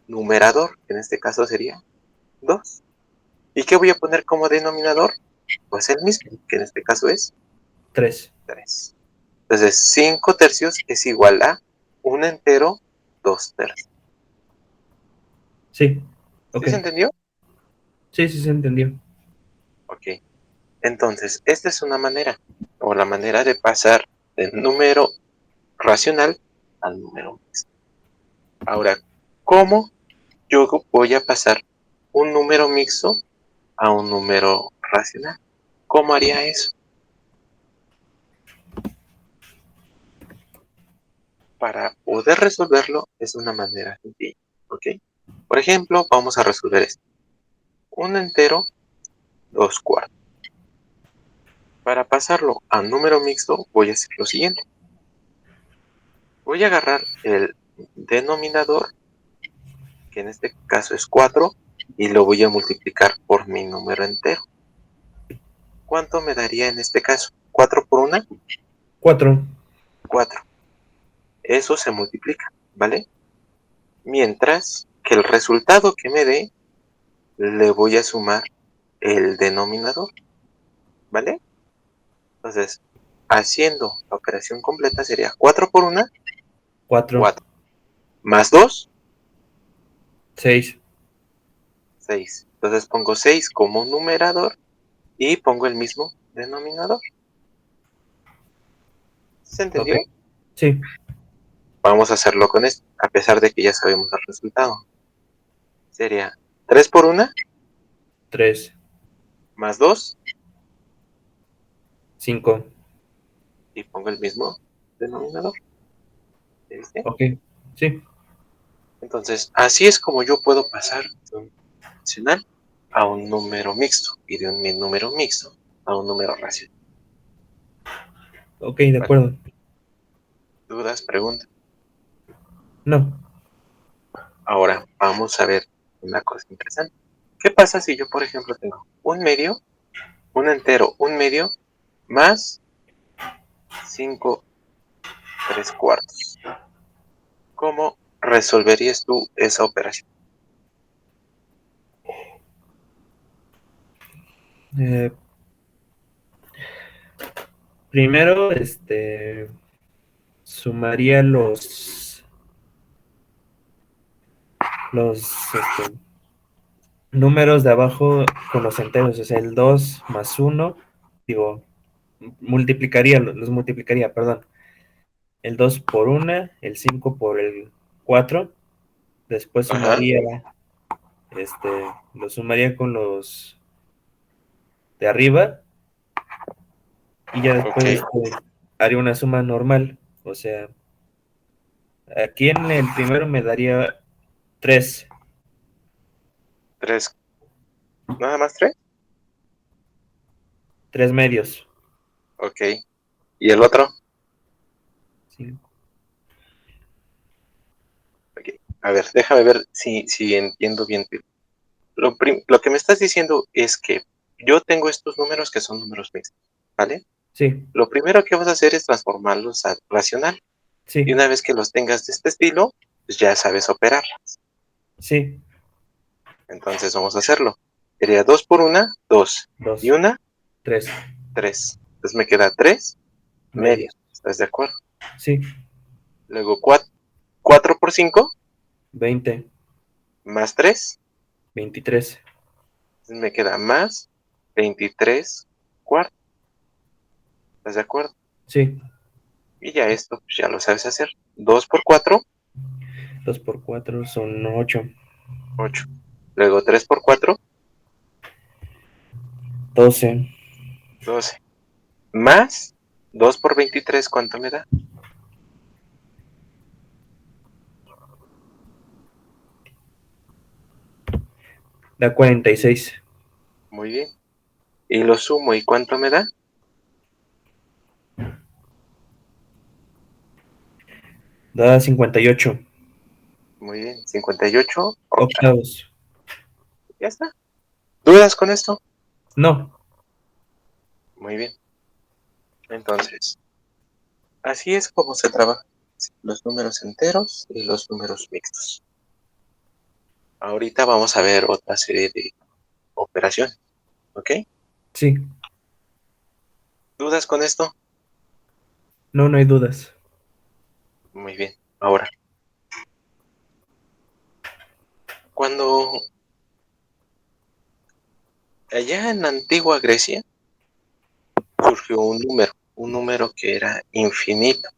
numerador, que en este caso sería 2. ¿Y qué voy a poner como denominador? Pues el mismo, que en este caso es 3. 3. Entonces, 5 tercios es igual a un entero, 2 tercios. Sí, ok. ¿Sí se entendió? Sí, sí se entendió. Ok. Entonces, esta es una manera, o la manera de pasar del número racional al número mixto. Ahora, ¿cómo yo voy a pasar un número mixto a un número racional? ¿Cómo haría eso? Para poder resolverlo es una manera sencilla, ¿ok? Por ejemplo, vamos a resolver esto. Un entero, 2 cuartos. Para pasarlo a número mixto voy a hacer lo siguiente. Voy a agarrar el denominador, que en este caso es 4, y lo voy a multiplicar por mi número entero. ¿Cuánto me daría en este caso? 4 por 1, 4. 4. Eso se multiplica, ¿vale? Mientras que el resultado que me dé, le voy a sumar el denominador, ¿vale? Entonces, haciendo la operación completa sería 4 por 1, 4. 4. Más 2, 6. 6. Entonces pongo 6 como numerador y pongo el mismo denominador. ¿Se Ok. entendió? Sí. Vamos a hacerlo con esto, a pesar de que ya sabemos el resultado. Sería 3 por 1, 3. más 2, 5. y pongo el mismo denominador. ¿Viste? Ok. Sí. Entonces, así es como yo puedo pasar de un racional a un número mixto y de un número mixto a un número racional. Ok, de ¿Vale? acuerdo. ¿Dudas? ¿Preguntas? No. Ahora vamos a ver una cosa interesante. ¿Qué pasa si yo, por ejemplo, tengo un medio, un entero, un medio, más 5 3/4? ¿Cómo resolverías tú esa operación? Eh, Primero, sumaría los números de abajo con los enteros, o sea, el 2 más uno, digo, los multiplicaría, perdón. El 2 por una, el 5 por el 4, después Ajá, este, lo sumaría con los de arriba y ya ok. después haría una suma normal, o sea, aquí en el primero me daría 3 3, nada más 3. 3 medios. Ok. ¿Y el otro? Sí, Ok. A ver, déjame ver si entiendo bien. Lo que me estás diciendo es que yo tengo estos números que son números mixtos, ¿vale? sí, Lo primero que vas a hacer es transformarlos a racional. Y sí, una vez que los tengas de este estilo, pues ya sabes operar. sí, Entonces vamos a hacerlo. Sería 2 por una, 2. Y 2, una, 3 3. Entonces me queda 3 medios. medios. ¿Estás de acuerdo? Sí, Luego 4 por 5 20, más 3. 23. Entonces me queda más 23 cuartos. ¿Estás de acuerdo? Sí, Y ya esto pues ya lo sabes hacer. 2 por 4, 2 por 4 son 8, 8. Luego 3 por 4, 12, 12. Más 2 por 23, ¿cuánto me da? da 46, Muy bien. Y lo sumo, ¿y cuánto me da? da 58 Muy bien. 58 octavos. octavos. Ya está. ¿Dudas con esto? No, Muy bien. Entonces, así es como se trabajan los números enteros y los números mixtos. Ahorita vamos a ver otra serie de operaciones, ¿ok? sí, ¿Dudas con esto? no, no hay dudas. Muy bien. Ahora, cuando allá en la antigua Grecia surgió un número que era infinito.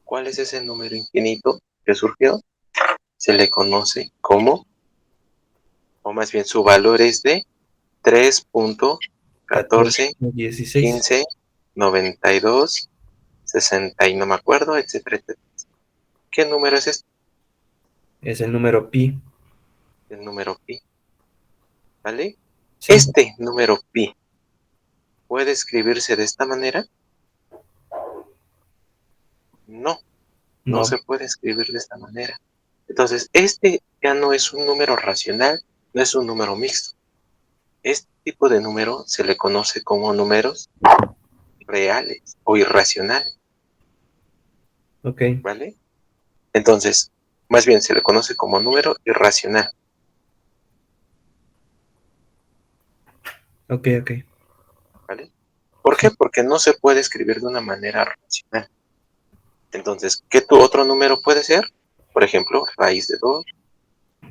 ¿Cuál es ese número infinito que surgió? Se le conoce como, o más bien su valor es de 14, 3.14, 16 15, 92, 60 y no me acuerdo, etcétera, etcétera. ¿Qué número es este? es el número pi. El número pi, ¿vale? Sí, Este número pi puede escribirse de esta manera. No, no no, se puede escribir de esta manera. Entonces, este ya no es un número racional, no es un número mixto. Este tipo de número se le conoce como números reales o irracionales, ok, ¿vale? Entonces, más bien se le conoce como número irracional, ok, ok, ¿vale? ¿Por qué? sí, Porque no se puede escribir de una manera racional. Entonces, ¿qué tu otro número puede ser? Por ejemplo, raíz de 2,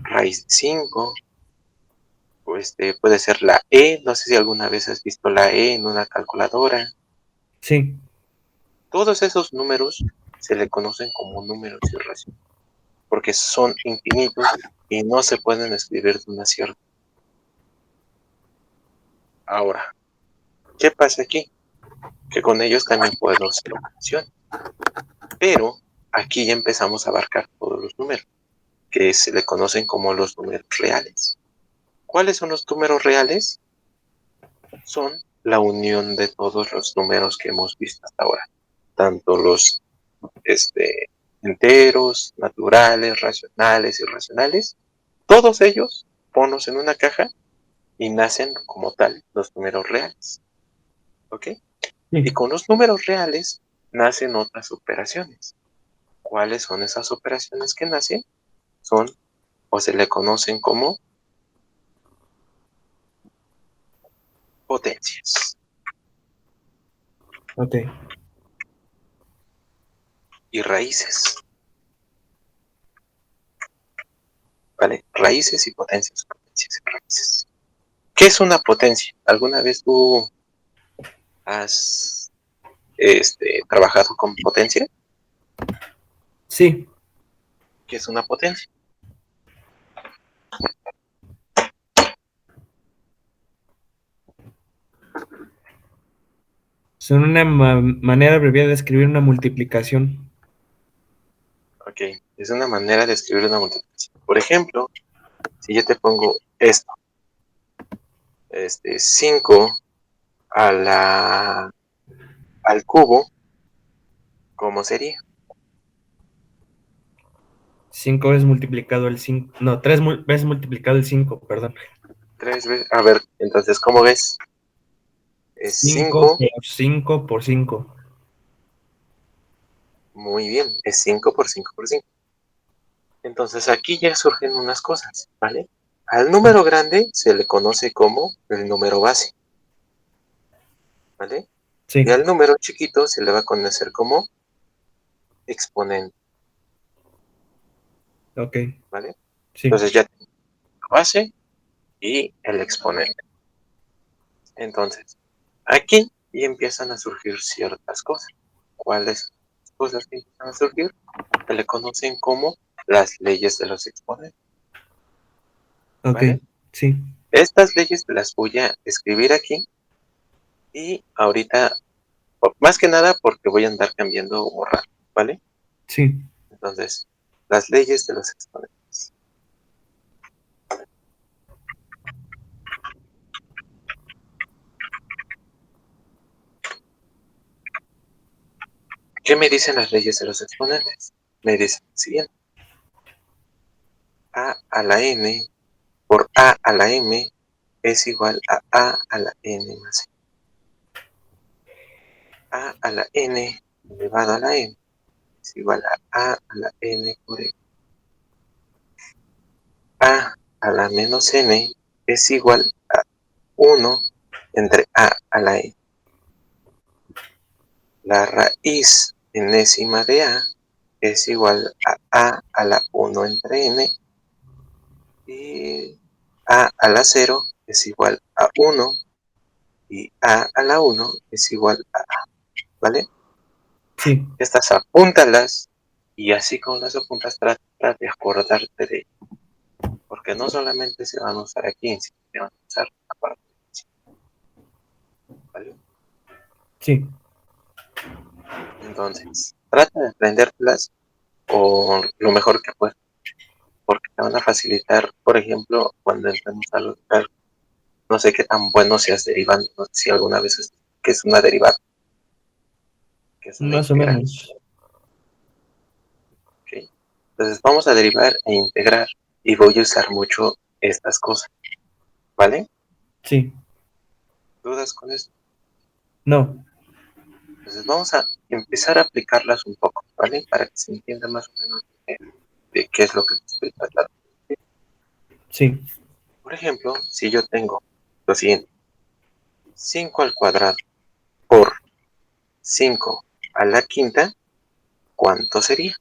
raíz de 5, o puede ser la E, no sé si alguna vez has visto la E en una calculadora. sí, Todos esos números se le conocen como números irracionales, porque son infinitos y no se pueden escribir de una cierta. Ahora, ¿qué pasa aquí? Que con ellos también puedo hacer operaciones, pero aquí ya empezamos a abarcar todos los números, que se le conocen como los números reales. ¿Cuáles son los números reales? Son la unión de todos los números que hemos visto hasta ahora, tanto los enteros, naturales, racionales, irracionales, todos ellos ponlos en una caja y nacen como tal los números reales. ¿Ok? Y Sí. con los números reales nacen otras operaciones. ¿Cuáles son esas operaciones que nacen? Son o se le conocen como potencias Ok. y raíces. ¿Vale? Raíces y potencias, potencias y raíces. ¿Qué es una potencia? ¿Alguna vez tú has trabajado con potencia? Sí. ¿Qué es una potencia? Son una manera abreviada de escribir una multiplicación. Ok, es una manera de escribir una multiplicación. Por ejemplo, si yo te pongo esto, 5 a la, al cubo, ¿cómo sería? 5 veces multiplicado el 5. No, 3 veces multiplicado el 5, perdón. 3 veces. A ver, entonces, ¿cómo ves? Es 5 5. por 5 por 5. Muy bien, es 5 por 5 por 5. Entonces aquí ya surgen unas cosas, ¿vale? Al número grande se le conoce como el número base, ¿vale? Y Sí. al número chiquito se le va a conocer como exponente, Ok. ¿vale? Sí. Entonces ya tengo la base y el exponente. Entonces, aquí ya empiezan a surgir ciertas cosas. ¿Cuáles cosas que empiezan a surgir? Se le conocen como las leyes de los exponentes, Ok. ¿vale? Sí. Estas leyes las voy a escribir aquí y ahorita, más que nada porque voy a andar cambiando o borrando, ¿vale? Sí. Entonces, las leyes de los exponentes. ¿Qué me dicen las leyes de los exponentes? Me dicen lo siguiente: a a la n por a a la m es igual a la n más a la n elevado a la m es igual a la n por m. A la menos n es igual a 1 entre a la n. La raíz enésima de a es igual a la 1 entre n y a la 0 es igual a 1 y a la 1 es igual a, ¿vale? Sí. Estas apúntalas y así como las apuntas trata de acordarte de ello, porque no solamente se van a usar aquí, sino que se van a usar aparte, ¿vale? Sí. Entonces, trata de aprendértelas o lo mejor que puedas, porque te van a facilitar, por ejemplo, cuando entremos a los cálculos. No sé qué tan bueno seas derivando, no sé si alguna vez que es una derivada, que es una Más o integral, menos. ¿ok? Entonces vamos a derivar e integrar y voy a usar mucho estas cosas, ¿vale? Sí. ¿Dudas con esto? No. Entonces vamos a empezar a aplicarlas un poco, ¿vale? Para que se entienda más o menos de qué es lo que estoy tratando. Sí. Por ejemplo, si yo tengo lo siguiente: 5 al cuadrado por 5 a la quinta, ¿cuánto sería?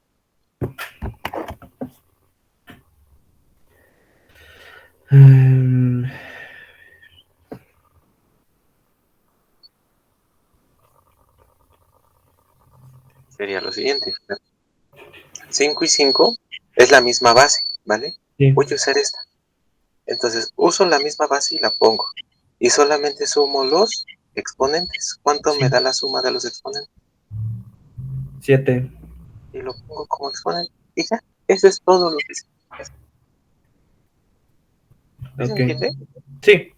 Em, Sería lo siguiente: 5 y 5 es la misma base, ¿vale? sí. Voy a usar esta. Entonces uso la misma base y la pongo. Y solamente sumo los exponentes. ¿Cuánto me Sí. da la suma de los exponentes? 7. Y lo pongo como exponente. Y ya, eso es todo lo que se hace. ¿Sí se Ok. entiende? Sí.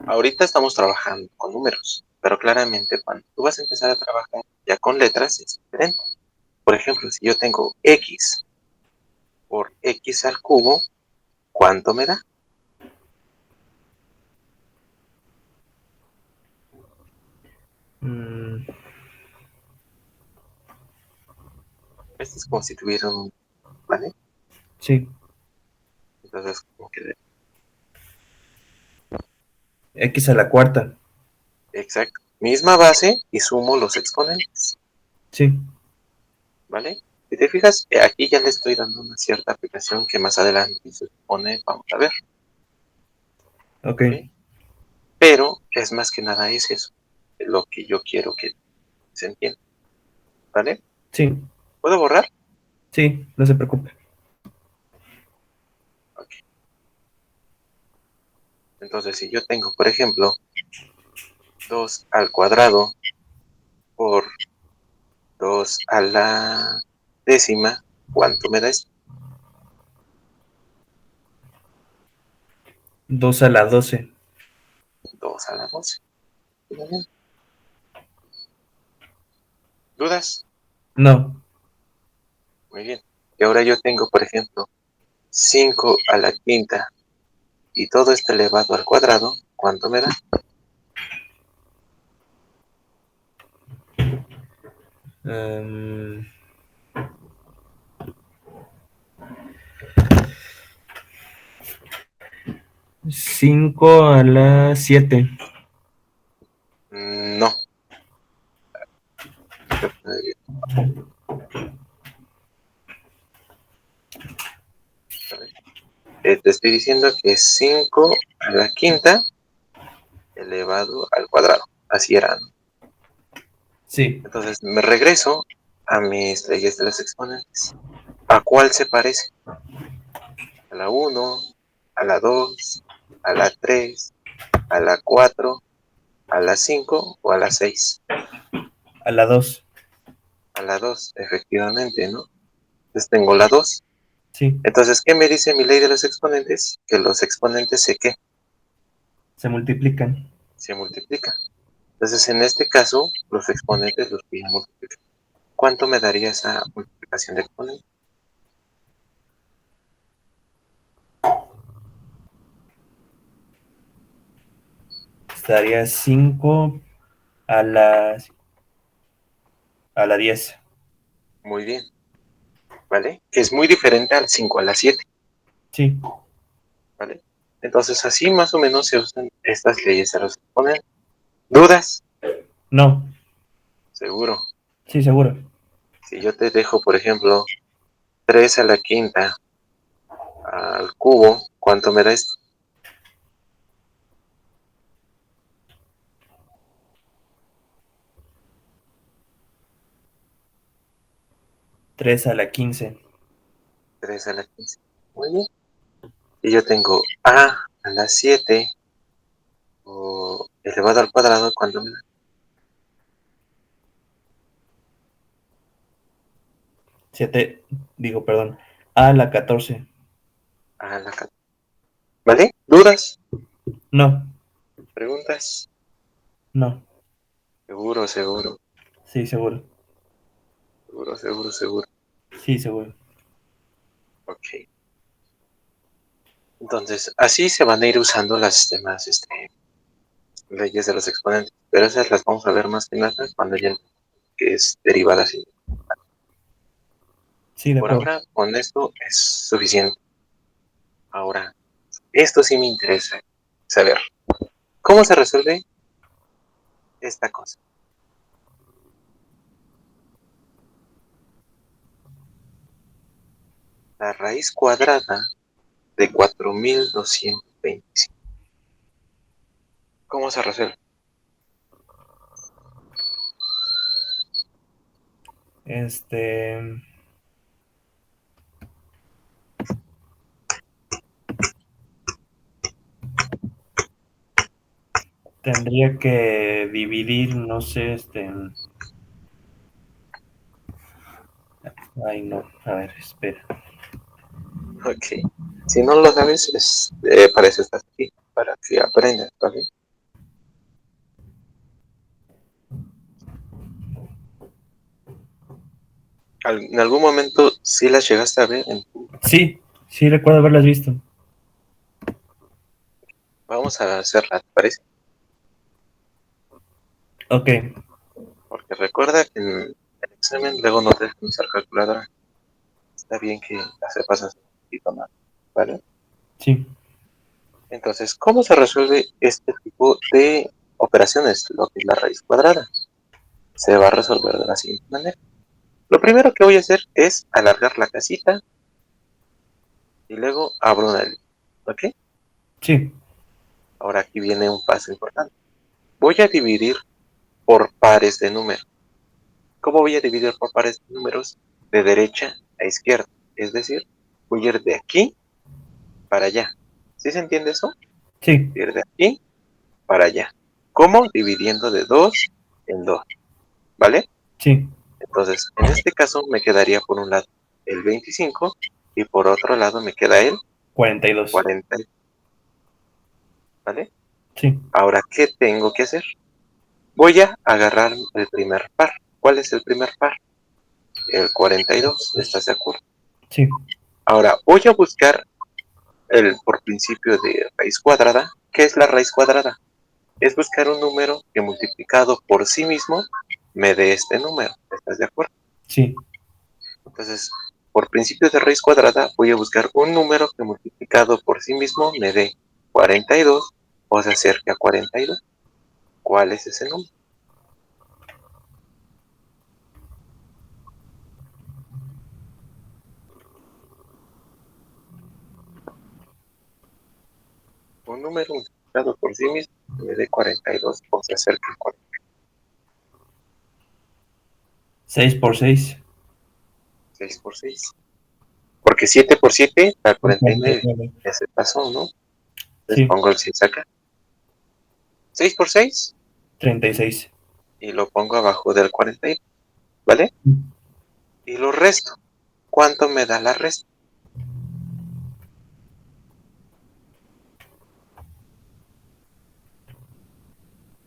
Ahorita estamos trabajando con números, pero claramente cuando tú vas a empezar a trabajar ya con letras es diferente. Por ejemplo, si yo tengo x por x al cubo, ¿cuánto me da? Mm, Este es como si tuviera un, ¿vale? sí. Entonces, como que, X a la cuarta. exacto. Misma base y sumo los exponentes, Sí. ¿vale? Si te fijas, aquí ya le estoy dando una cierta aplicación que más adelante se supone vamos a ver, Ok. ¿ok? Pero es más que nada es eso, lo que yo quiero que se entienda, ¿vale? Sí. ¿Puedo borrar? Sí. No se preocupe. Ok. Entonces, si yo tengo, por ejemplo, 2 al cuadrado por 2 a la décima, ¿cuánto me da esto? 2 a la 12. 2 a la 12. Muy bien. ¿Dudas? No. Muy bien. Y ahora yo tengo, por ejemplo, 5 a la quinta y todo esto elevado al cuadrado, ¿cuánto me da? Em, 5 a la 7. No. Te estoy diciendo que es 5 a la quinta elevado al cuadrado. Así era, ¿no? Sí. Entonces me regreso a mis leyes de los exponentes. ¿A cuál se parece? ¿A la uno, a la 2, a la 3, a la 4, a la 5 o a la 6? A la 2. A la 2, efectivamente, ¿no? Entonces tengo la 2. Sí. Entonces, ¿qué me dice mi ley de los exponentes? Que los exponentes ¿qué? Se multiplican. Se multiplican. Entonces, en este caso, los exponentes los voy a multiplicar. ¿Cuánto me daría esa multiplicación de exponentes? Estaría 5 a la 10. Muy bien, ¿vale? Que es muy diferente al 5 a la 7, Sí. ¿vale? Entonces, así más o menos se usan estas leyes de los exponentes. ¿Dudas? No. Seguro. Sí, seguro. Si yo te dejo, por ejemplo, 3 a la quinta al cubo, ¿cuánto me da esto? 3 a la 15. 3 a la 15. Muy bien. Y yo tengo a la 7 o elevado al cuadrado, ¿cuánto me da? 7. Digo, perdón. A la 14. A la 14. ¿Vale? ¿Dudas? No. ¿Preguntas? No. Seguro, seguro, Sí, seguro. seguro, seguro, seguro. Sí, seguro. Ok. Entonces, así se van a ir usando las demás leyes de los exponentes. Pero esas las vamos a ver más que nada cuando ya que es derivadas. Sí, de Por acuerdo. ahora, con esto es suficiente. Ahora, esto sí me interesa saber. ¿Cómo se resuelve esta cosa? La raíz cuadrada de 4225. ¿Cómo se resuelve? Este. Tendría que dividir, no sé, Ay, no. A ver, espera. Ok. Si no lo sabes, para eso estás aquí, para que aprendas, ¿vale? En algún momento sí las llegaste a ver. Sí, sí, recuerdo haberlas visto. Vamos a hacerla, ¿te parece? Ok. Porque recuerda que en el examen luego no te dejan usar calculadora. Está bien que la sepas hacer un poquito más, ¿vale? Sí, Entonces, ¿cómo se resuelve este tipo de operaciones? Lo que es la raíz cuadrada. Se va a resolver de la siguiente manera. Lo primero que voy a hacer es alargar la casita y luego abro una línea. ¿Ok? sí, Ahora aquí viene un paso importante. Voy a dividir por pares de números. ¿Cómo voy a dividir por pares de números? De derecha a izquierda. Es decir, voy a ir de aquí para allá. ¿Sí se entiende eso? sí, Ir de aquí para allá. ¿Cómo? Dividiendo de 2 en 2. ¿Vale? sí. Entonces, en este caso me quedaría por un lado el 25 y por otro lado me queda el 42. 40. ¿Vale? Sí, Ahora, ¿qué tengo que hacer? Voy a agarrar el primer par. ¿Cuál es el primer par? El 42. ¿Estás de acuerdo? sí. Ahora, voy a buscar el por principio de raíz cuadrada. ¿Qué es la raíz cuadrada? Es buscar un número que multiplicado por sí mismo me dé este número. ¿Estás de acuerdo? Sí, Entonces, por principio de raíz cuadrada, voy a buscar un número que multiplicado por sí mismo me dé 42 o se acerque a 42. ¿Cuál es ese número? Un número multiplicado por sí mismo que me dé 42 o se acerque a 6 por 6. 46 por 6. Porque 7 por 7 da 49. 49. Ya se pasó, ¿no? Les Sí, pongo el 6 acá. 6 por 6 36. y lo pongo abajo del 42. ¿Vale? Y lo resto. ¿Cuánto me da la resta?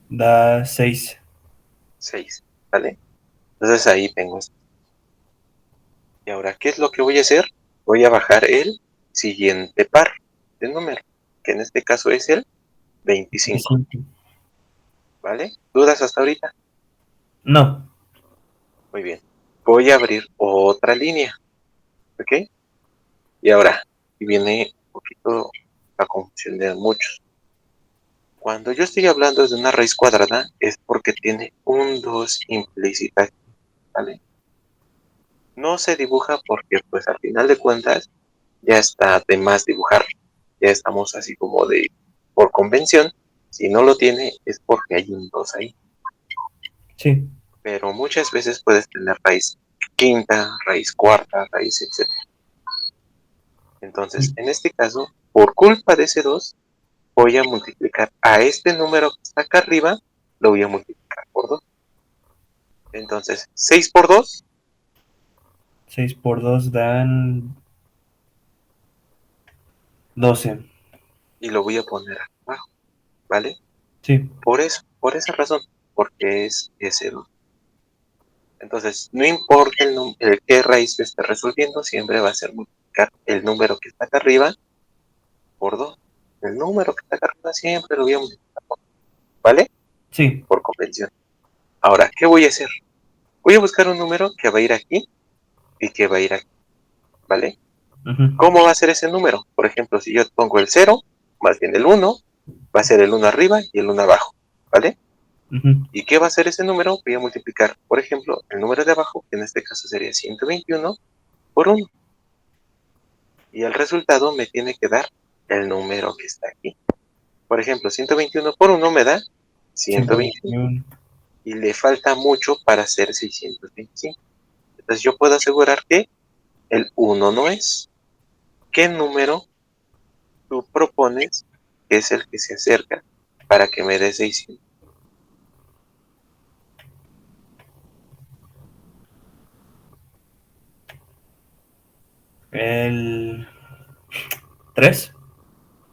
Da 6. 6. ¿Vale? Entonces ahí tengo esto. Y ahora, ¿qué es lo que voy a hacer? Voy a bajar el siguiente par de número, que en este caso es el 25. 25. ¿Vale? ¿Dudas hasta ahorita? No. Muy bien. Voy a abrir otra línea. ¿Ok? Y ahora, y viene un poquito la confusión de muchos. Cuando yo estoy hablando de una raíz cuadrada es porque tiene un 2 implícita, ¿vale? No se dibuja porque pues al final de cuentas ya está de más dibujar. Ya estamos así como de por convención. Si no lo tiene es porque hay un 2 ahí. Sí, Pero muchas veces puedes tener raíz quinta, raíz cuarta, raíz etcétera. Entonces, sí. en este caso, por culpa de ese 2 voy a multiplicar a este número que está acá arriba, lo voy a multiplicar por 2. Entonces, 6 por 2 6 por 2 dan 12. y lo voy a poner abajo, ¿vale? Sí, Por eso, por esa razón, porque es ese 2. Entonces, no importa el qué raíz se esté resolviendo, siempre va a ser multiplicar el número que está acá arriba por 2. El número que está acá arriba siempre lo voy a multiplicar por 2, ¿vale? sí. Por convención. Ahora, ¿qué voy a hacer? Voy a buscar un número que va a ir aquí y que va a ir aquí, ¿vale? Ujú, ¿Cómo va a ser ese número? Por ejemplo, si yo pongo el 0, más bien el 1, va a ser el 1 arriba y el 1 abajo, ¿vale? ujú. ¿Y qué va a hacer ese número? Voy a multiplicar, por ejemplo, el número de abajo, que en este caso sería 121, por 1. Y el resultado me tiene que dar el número que está aquí. Por ejemplo, 121 por 1 me da 121 121. y le falta mucho para hacer 625. Entonces yo puedo asegurar que el 1 no es. ¿Qué número tú propones que es el que se acerca para que me dé 600? El 3.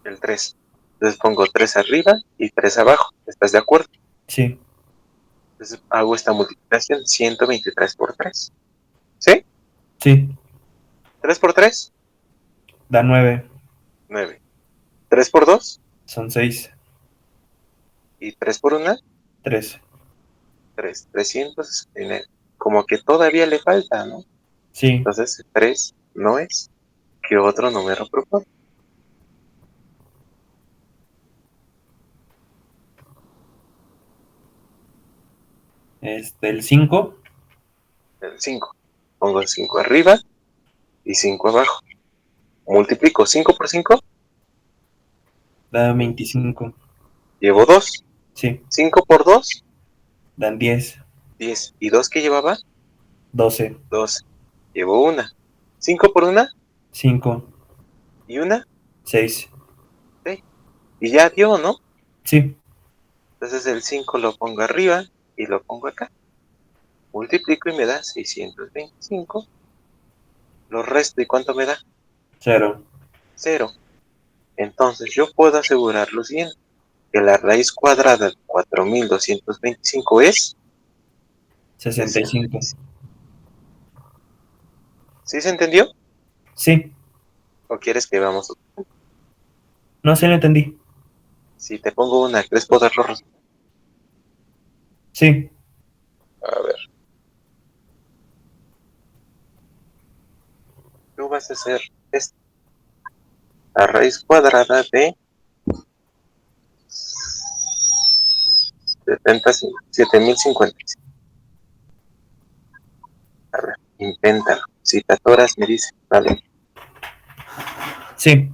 El 3. Entonces pongo 3 arriba y 3 abajo. ¿Estás de acuerdo? Sí, Entonces hago esta multiplicación 123 por 3. ¿Sí? sí. 3 por 3, Da 9. 9. 3 por 2 Son 6. y 3 por 1, 3. 369. Como que todavía le falta, ¿no? Sí, Entonces, 3 no es. ¿Qué otro número propone? el 5 El 5. Pongo el 5 arriba y 5 abajo. Multiplico 5 por 5, da 25. 25. Llevo 2. Sí, 5 por 2, dan 10, 10. ¿Y 2 que llevaba? 12, 12. Llevo una. 5 por una 5, y una, 6. 6. Y ya dio, ¿no? Sí, Entonces el 5 lo pongo arriba y lo pongo acá. Multiplico y me da 625. Lo resto y ¿cuánto me da? 0, 0. Entonces yo puedo asegurar lo siguiente, que la raíz cuadrada de 4225 es 60. 65. ¿Sí se entendió? Sí, ¿O quieres que veamos? no sé, lo entendí. Si te pongo una, ¿crees poderlo resolver? Sí, A ver, tú vas a hacer esta, la raíz cuadrada de 7055. A ver, inténtalo. Si te atoras, me dices, vale. sí,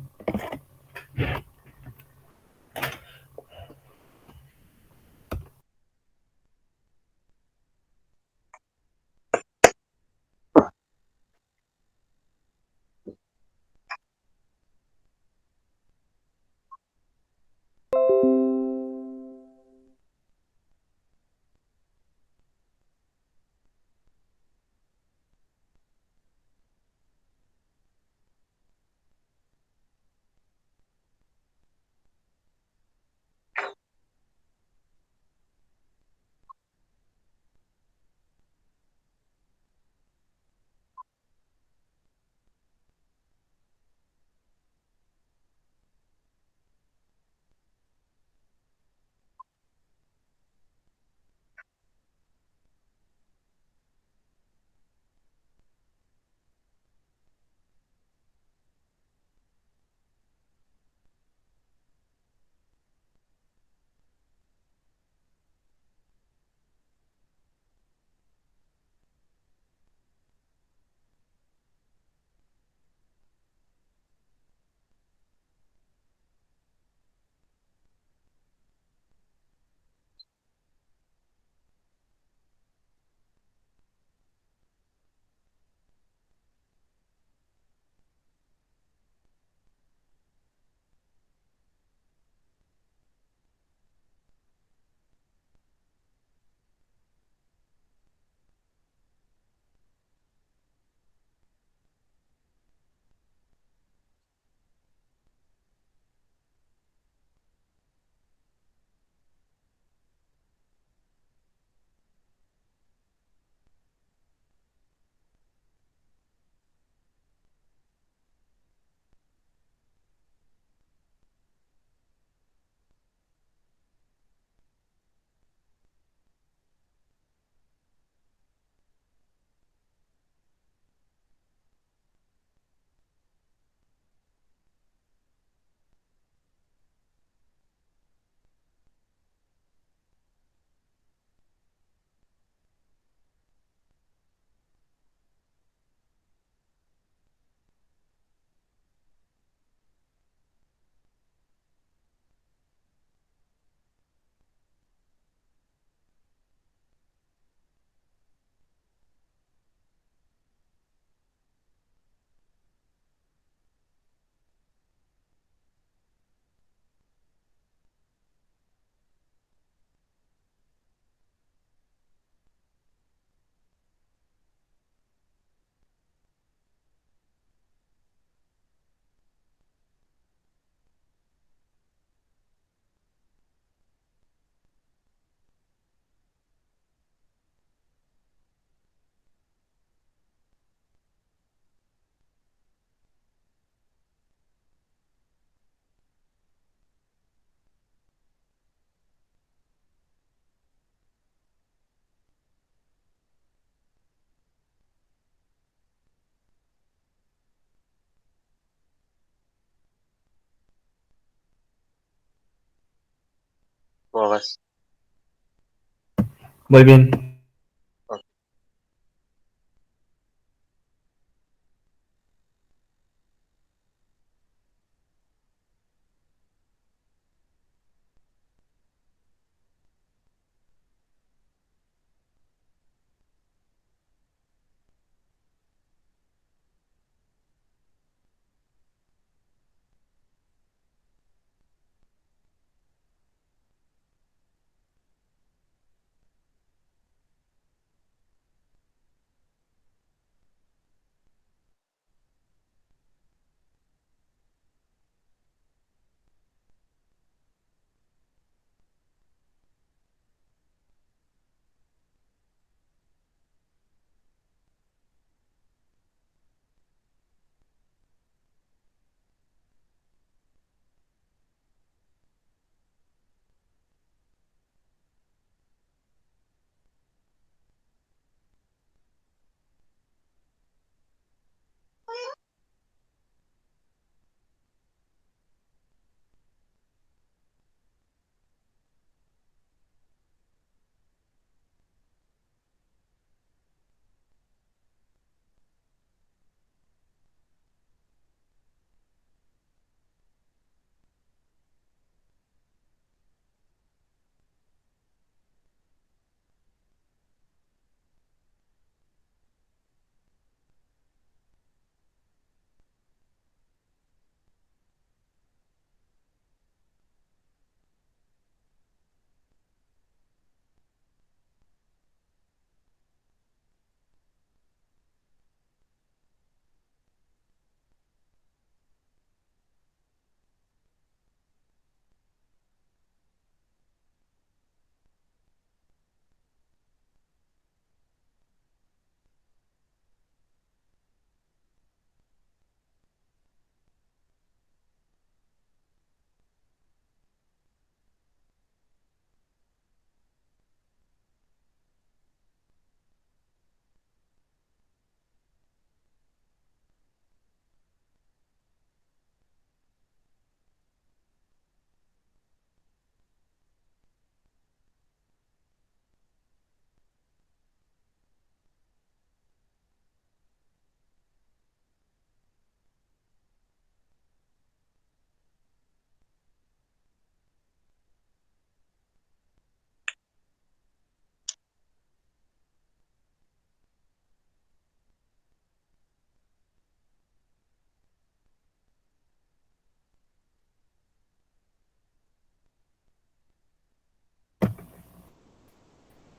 ¿Cómo vas? Muy bien. Ok.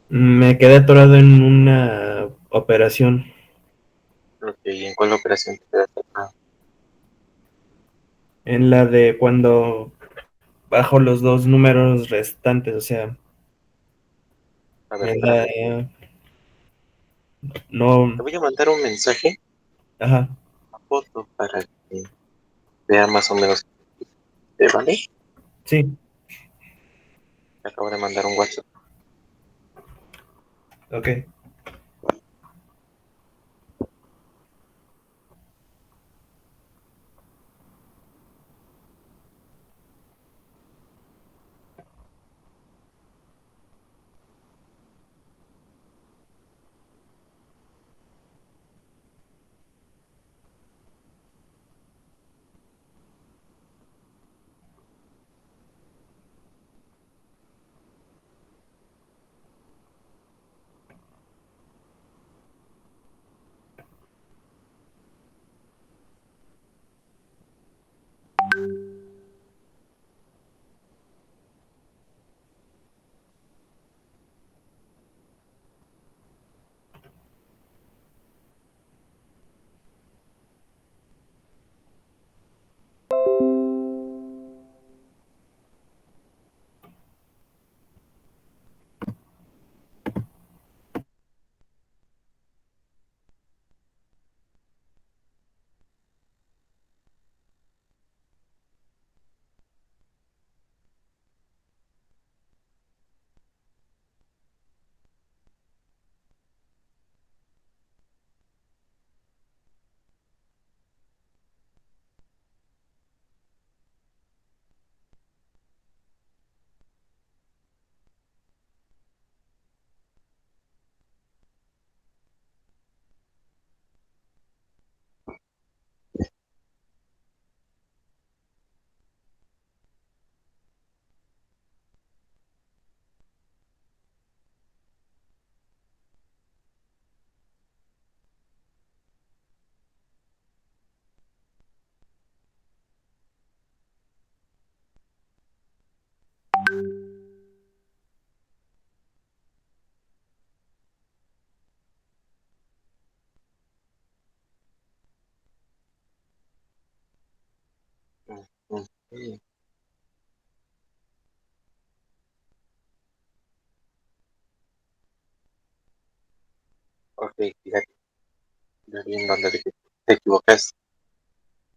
Me quedé atorado en una operación, Ok, ¿en cuál operación te quedaste atrás? en la de cuando bajo los dos números restantes, o sea, A ver, me espérame. da, Te no, voy a mandar un mensaje, ajá, una foto, para que vea más o menos. ¿Te vale? sí, Te acabo de mandar un WhatsApp. ok. Mm, ok, fíjate, ya vi en donde te equivocas.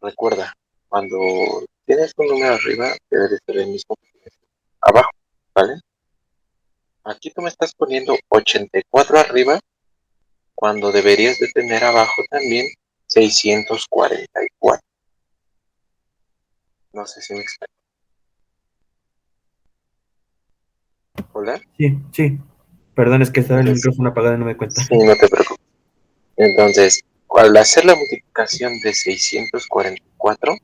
Recuerda, cuando tienes un número arriba, debe de ser el mismo que tienes abajo, ¿vale? Aquí tú me estás poniendo 84 arriba, cuando deberías de tener abajo también 644. No sé si me explico. ¿Hola? Sí, sí. Perdón, es que estaba el Entonces, micrófono apagado y no me di cuenta. sí, no te preocupes. Entonces, al hacer la multiplicación de 644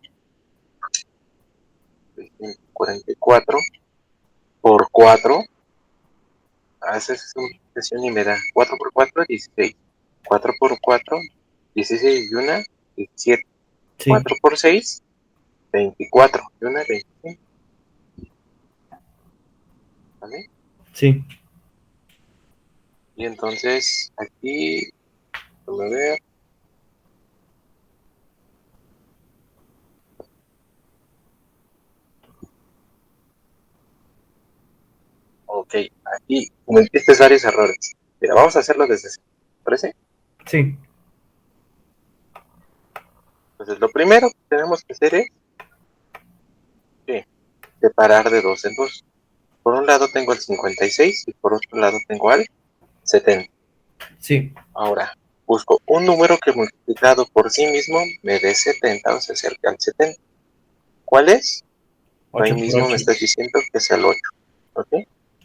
por 4, haces esa multiplicación y me da 4 por 4, 16. 4 por 4, 16 y una, 17. Sí, 4 por 6, 24 y una, 25. ¿Vale? sí, Y entonces aquí, vamos a ver. Ok, aquí cometiste varios errores. Mira, vamos a hacerlo desde cero. ¿Te parece? sí, Entonces, lo primero que tenemos que hacer es ¿qué? Separar de dos en dos. Por un lado tengo el 56 y por otro lado tengo al 70. sí. Ahora, busco un número que multiplicado por sí mismo me dé 70 o se acerque al 70. ¿Cuál es? Tú ahí 8 por mismo me 8. estás diciendo que es el 8. ¿Ok?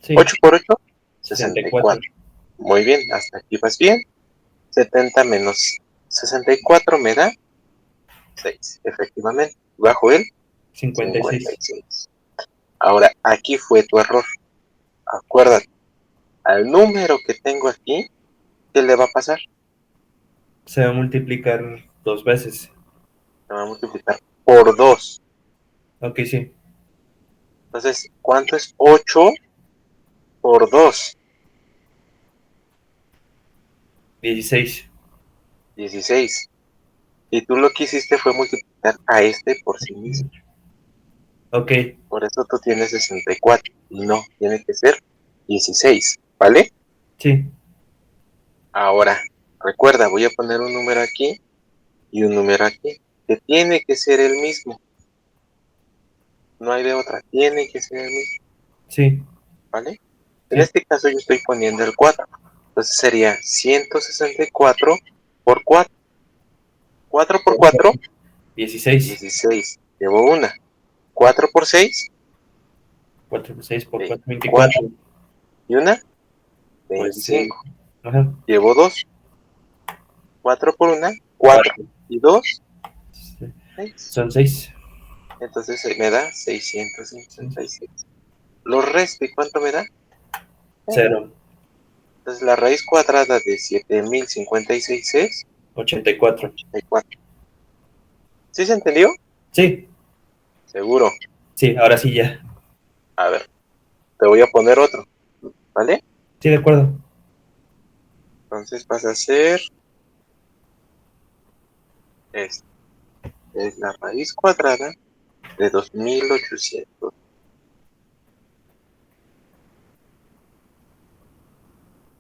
Sí, 8 por 8, 64. 64. Muy bien, hasta aquí vas bien. 70 menos 64 me da 6. Efectivamente, bajo el 56. 56. Ahora, aquí fue tu error. Acuérdate, al número que tengo aquí, ¿qué le va a pasar? Se va a multiplicar dos veces. Se va a multiplicar por 2. Ok, sí. Entonces, ¿cuánto es 8 por 2? 16. 16. Y tú lo que hiciste fue multiplicar a este por sí mismo. Ok, Por eso tú tienes 64. Y no, tiene que ser 16. ¿Vale? sí, Ahora, recuerda, voy a poner un número aquí y un número aquí, que tiene que ser el mismo. No hay de otra, tiene que ser el mismo. sí, ¿Vale? En sí. este caso yo estoy poniendo el 4. Entonces sería 164 por 4. 4 por 4, 16. 16. Llevo una. 4 por 6, 4 por 6 por 4, 4. 24. Y una, Pues 25. ajá, Llevo 2. 4 por una, 4. 4. Y 2, 6. Son 6. Entonces me da 656. Lo resto, ¿y cuánto me da? 0. Entonces la raíz cuadrada de 7056 es 84. 84. ¿Sí se entendió? Sí, Seguro. sí, ahora sí ya. A ver, te voy a poner otro, ¿vale? Sí, de acuerdo. Entonces vas a hacer esto. Es la raíz cuadrada de 2800.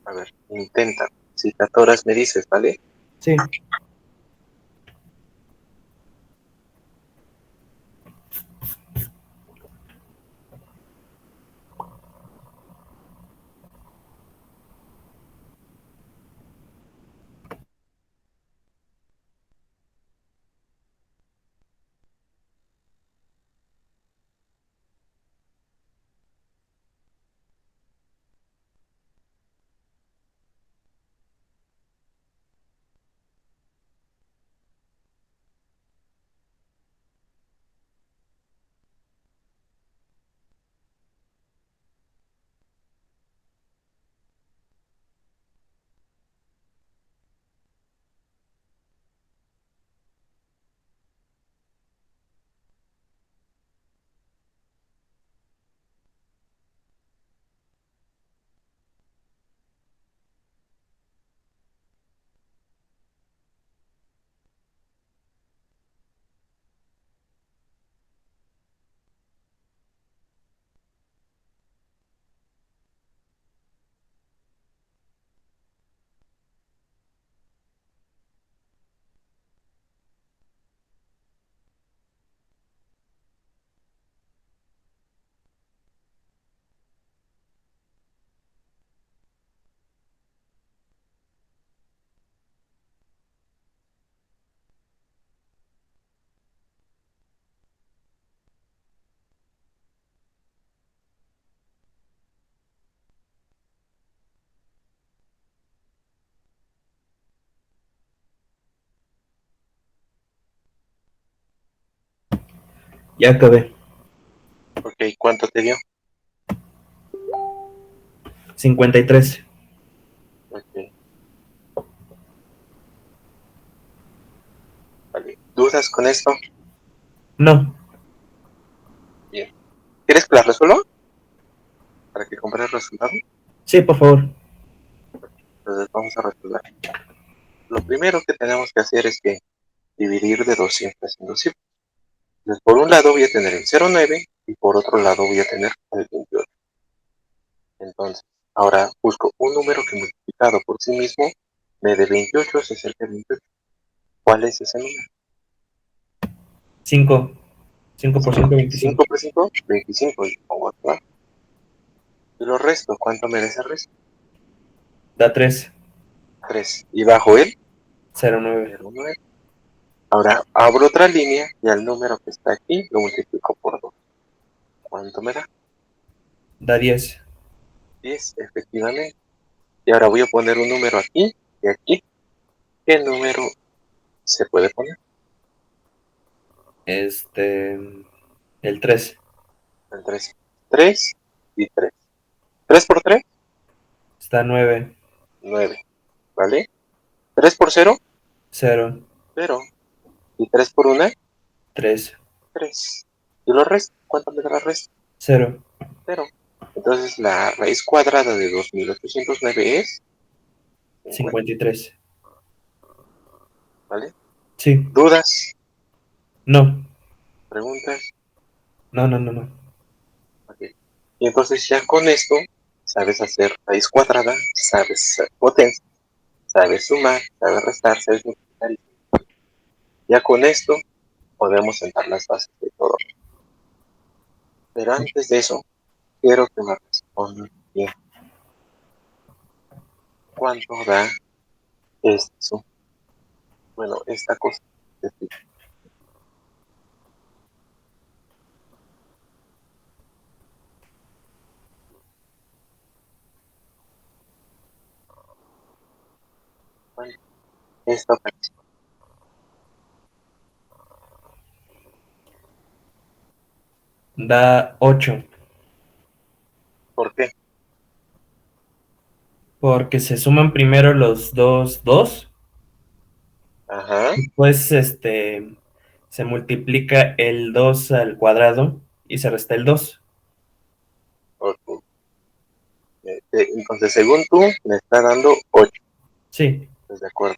A ver, intenta. Si te atoras me dices, ¿vale? Sí. Ya acabé. Ok, ¿cuánto te dio? 53. Ok, vale. ¿Dudas con esto? No. Bien. ¿Quieres que la resuelva? Para que compres el resultado. Sí, por favor. Entonces vamos a resolver. Lo primero que tenemos que hacer es que dividir de 200 en 200. Entonces, por un lado voy a tener el 0,9 y por otro lado voy a tener el 28. Entonces, ahora busco un número que multiplicado por sí mismo me dé 28, se acerca a 28. ¿Cuál es ese número? 5. 5% 5 25. por 5, 25. Y pongo acá. Y lo resto, ¿cuánto merece el resto? Da 3. 3. Y bajo él, 0,9. 0,9. Ahora abro otra línea y al número que está aquí lo multiplico por 2. ¿Cuánto me da? Da 10. 10, efectivamente. Y ahora voy a poner un número aquí y aquí. ¿Qué número se puede poner? El 3. El 3. 3 y 3. 3 por 3, Está 9. 9. ¿Vale? 3 por 0, 0. 0. Y 3 por 1, 3. 3. ¿Y lo resto? ¿Cuánto me da la resta? 0. 0. Entonces la raíz cuadrada de 2809 es 50. 53. ¿Vale? Sí. ¿Dudas? No. ¿Preguntas? No, no, no, no. Ok. Y entonces ya con esto sabes hacer raíz cuadrada, sabes hacer potencia, sabes sumar, sabes restar, sabes multiplicar. Ya con esto podemos sentar las bases de todo. Pero antes de eso, quiero que me respondan bien. ¿Cuánto da esto? Bueno, esta cosa. Esta operación. Da 8. ¿Por qué? Porque se suman primero los dos 2. Ajá. Después, se multiplica el 2 al cuadrado y se resta el 2. Ok. Entonces, según tú, me está dando 8. Sí. ¿Estás de acuerdo?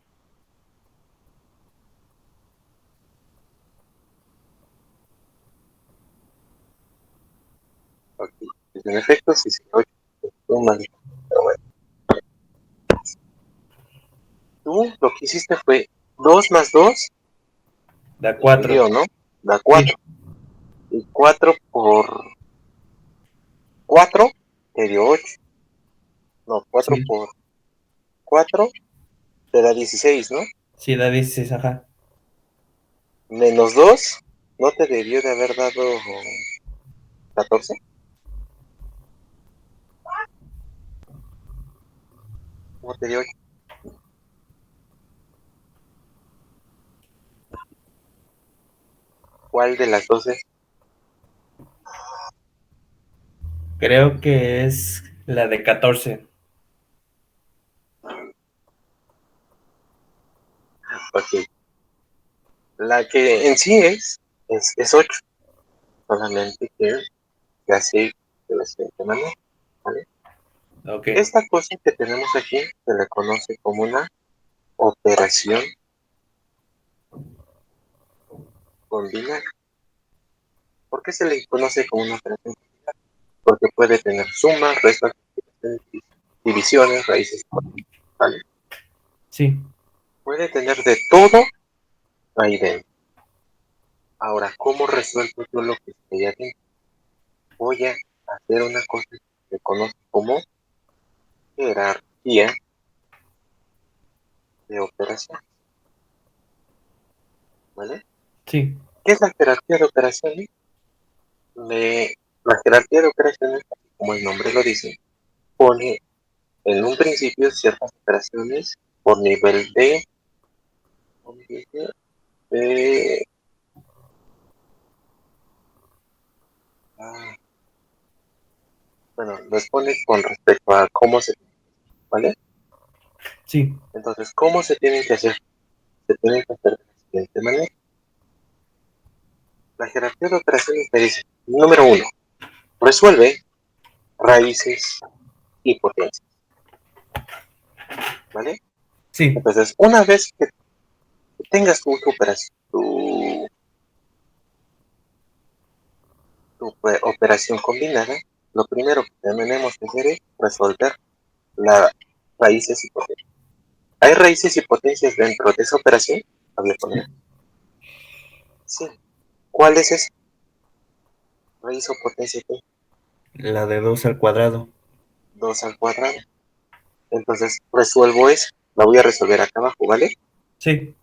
Ok. Pues en efecto, sí, sí, 8. Pero bueno, tú lo que hiciste fue 2 más 2 Da te 4. dividió, ¿no? Da Sí. 4. Y 4 por 4 te dio 8. No, 4 Sí. por 4 te da 16, ¿no? Sí, da 16, ajá. Menos 2 no te debió de haber dado 14. ¿Cómo te dio 8? ¿Cuál de las dos es? Creo que es la de 14. Ok. La que en sí es 8. Solamente que se hace de la siguiente manera, ¿vale? Ok. Esta cosa que tenemos aquí se le conoce como una operación combinada. ¿Por qué se le conoce como una operación combinada? Porque puede tener sumas, restas, divisiones, raíces, ¿vale? Sí. Puede tener de todo ahí dentro. Ahora, ¿cómo resuelvo yo lo que estoy aquí? Voy a hacer una cosa que se conoce como jerarquía de operaciones, ¿vale? Sí. ¿Qué es la jerarquía de operaciones? La jerarquía de operaciones, como el nombre lo dice, pone en un principio ciertas operaciones por nivel de Bueno, los pone con respecto a cómo se, ¿vale? Sí, Entonces, ¿cómo se tienen que hacer? Se tienen que hacer de la siguiente manera. La jerarquía de operaciones me dice, número uno, resuelve raíces y potencias, ¿vale? sí, Entonces, una vez que tengas tu operación, operación combinada, lo primero que tenemos que hacer es resolver las raíces y potencias. ¿Hay raíces y potencias dentro de esa operación? Hablé con él. Sí. ¿Cuál es esa raíz o potencia? ¿Qué? la de 2 al cuadrado. 2 al cuadrado. Entonces, resuelvo eso. La voy a resolver acá abajo, ¿vale? Sí,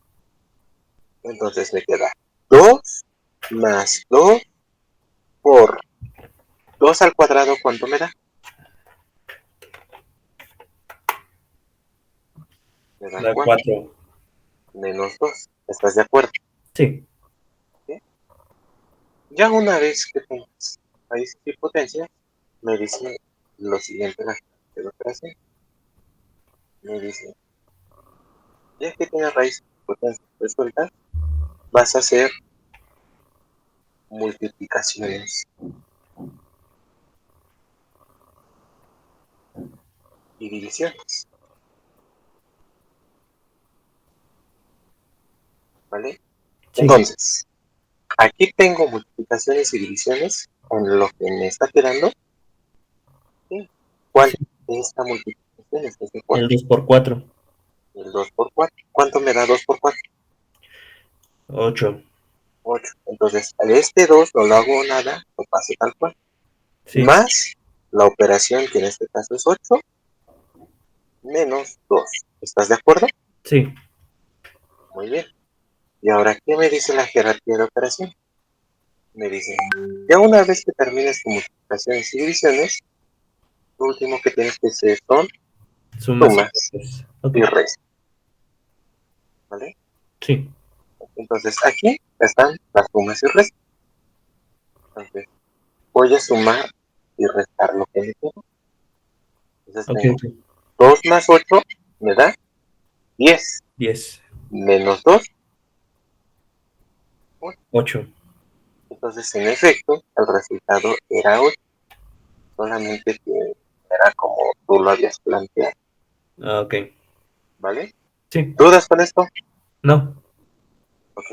Entonces me queda 2 más 2 por 2 al cuadrado, ¿cuánto me da? Me da da 4 4. menos 2. ¿Estás de acuerdo? Sí, ¿Sí? Ya una vez que tengas raíces y potencias, me dice lo siguiente de la operación. Me dice, ya que tengas raíces y potencias resueltas, vas a hacer multiplicaciones y divisiones, ¿vale? sí, Entonces, aquí tengo multiplicaciones y divisiones en lo que me está quedando. ¿Sí? ¿Cuál sí. es esta multiplicación? Este es de El 4. 2 por 4. El 2 por 4. ¿Cuánto me da 2 por 4? 8. 8. Entonces, al este 2 no lo hago nada, lo paso tal cual. Sí, Más la operación, que en este caso es 8, menos 2. ¿Estás de acuerdo? sí. Muy bien. Y ahora, ¿qué me dice la jerarquía de operación? Me dice, ya una vez que termines con multiplicaciones y divisiones, lo último que tienes que hacer son Sumas y sumas restas. Ok. y restas, ¿vale? Sí, Entonces, aquí están las sumas y restas. Entonces, voy a sumar y restar lo que me queda. Entonces, ok, tengo ok. 2 más 8 me da 10, 10. menos 2, 8. 8. Entonces, en efecto, el resultado era 8, solamente que era como tú lo habías planteado, Ah, ok. ¿vale? Sí. ¿Dudas con esto? No. Ok.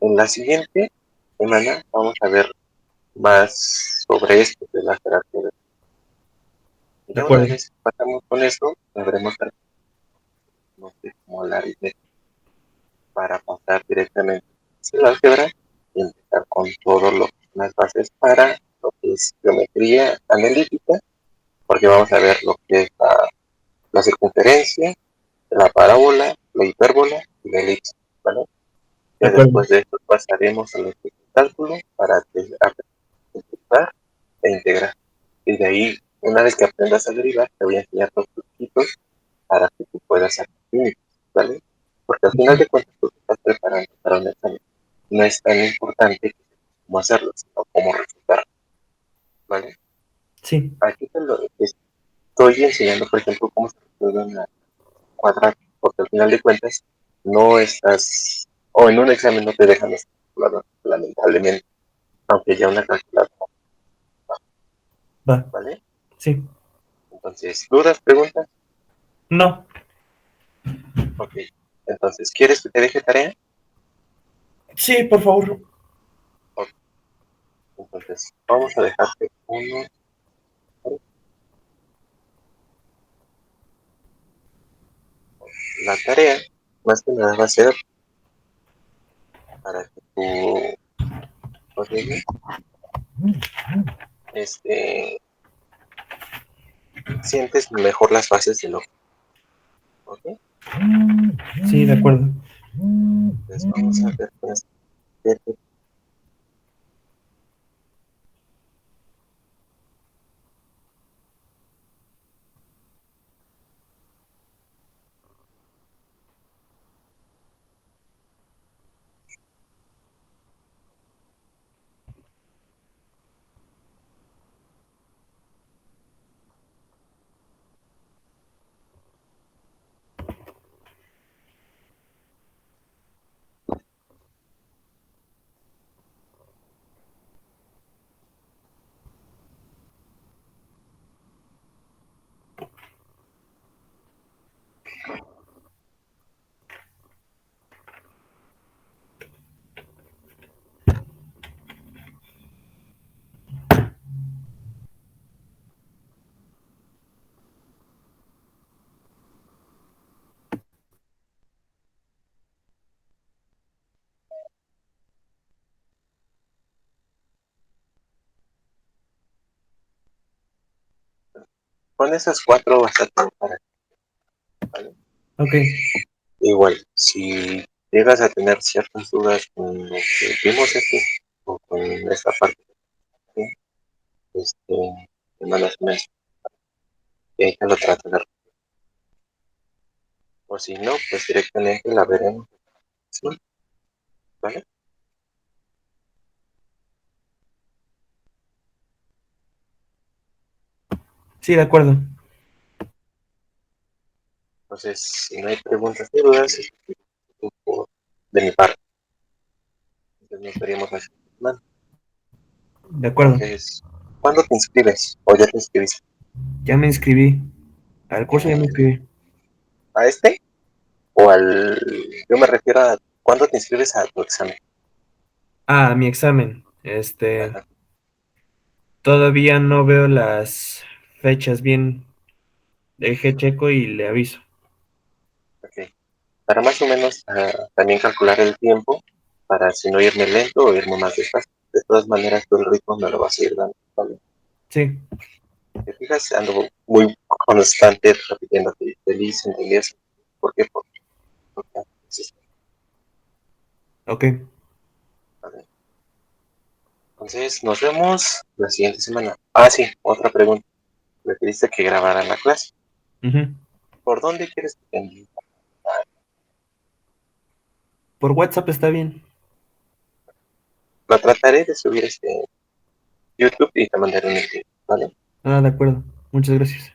En la siguiente semana vamos a ver más sobre esto de la jerarquía. Y De ya una acuerdo. vez que pasamos con esto, sabremos no sé, como la aritmética para pasar directamente a la álgebra y empezar con todo lo que son las bases para lo que es geometría analítica, porque vamos a ver lo que es la circunferencia, la parábola, la hipérbola y la elipse, ¿vale? De Ya acuerdo. después de esto pasaremos a lo que es el cálculo para multiplicar e integrar. Y de ahí, una vez que aprendas a derivar, te voy a enseñar dos truquitos para que tú puedas hacer límites, ¿vale? Porque al final de cuentas tú te estás preparando para un examen. No es tan importante cómo hacerlo, sino cómo resultar, ¿vale? Sí. Aquí te lo estoy enseñando, por ejemplo, cómo se resuelve una cuadrada, porque al final de cuentas no estás, o en un examen no te dejan hacer calculadora, lamentablemente, aunque ya una calculadora, Va. ¿vale? Sí. Entonces, ¿dudas, preguntas? No. Ok. Entonces, ¿quieres que te deje tarea? Sí, por favor. Ok. Entonces, vamos a dejarte la tarea, más que nada va a ser para que tú, oye, este, sientes mejor las bases de lo que, ¿ok? Sí, de acuerdo. Entonces, vamos a ver con este. Con esas cuatro vas a tener para ti, ¿vale? Ok, Igual, si llegas a tener ciertas dudas con lo que vimos aquí o con esta parte, ¿sí? este, me mandas un mensaje y ahí te lo trato de. O si no, pues directamente la veremos, ¿sí? ¿Vale? sí, de acuerdo. Entonces, si no hay preguntas ni dudas, es de mi parte. Entonces nos veríamos la siguiente semana. De acuerdo. Entonces, ¿cuándo te inscribes? ¿O ya te inscribiste? Ya me inscribí. Al curso ya me inscribí. ¿A este? ¿O al...? Yo me refiero a cuándo te inscribes a tu examen. Ah, mi examen. Ajá, Todavía no veo las fechas bien. Deje checo y le aviso. ok. Para más o menos también calcular el tiempo, para si no irme lento o irme más despacio. De todas maneras, tú el ritmo me lo vas a ir dando, ¿vale? Sí, Te fijas, ando muy constante repitiéndote feliz en inglés. ¿Por qué? Porque existe, ok. ¿vale? Entonces, nos vemos la siguiente semana. Ah, sí, otra pregunta. Me pediste que grabara la clase. Ujú. ¿Por dónde quieres que te envíe? Por WhatsApp está bien. Lo trataré de subir YouTube y te mandaré un link, ¿vale? Ah, de acuerdo. Muchas gracias.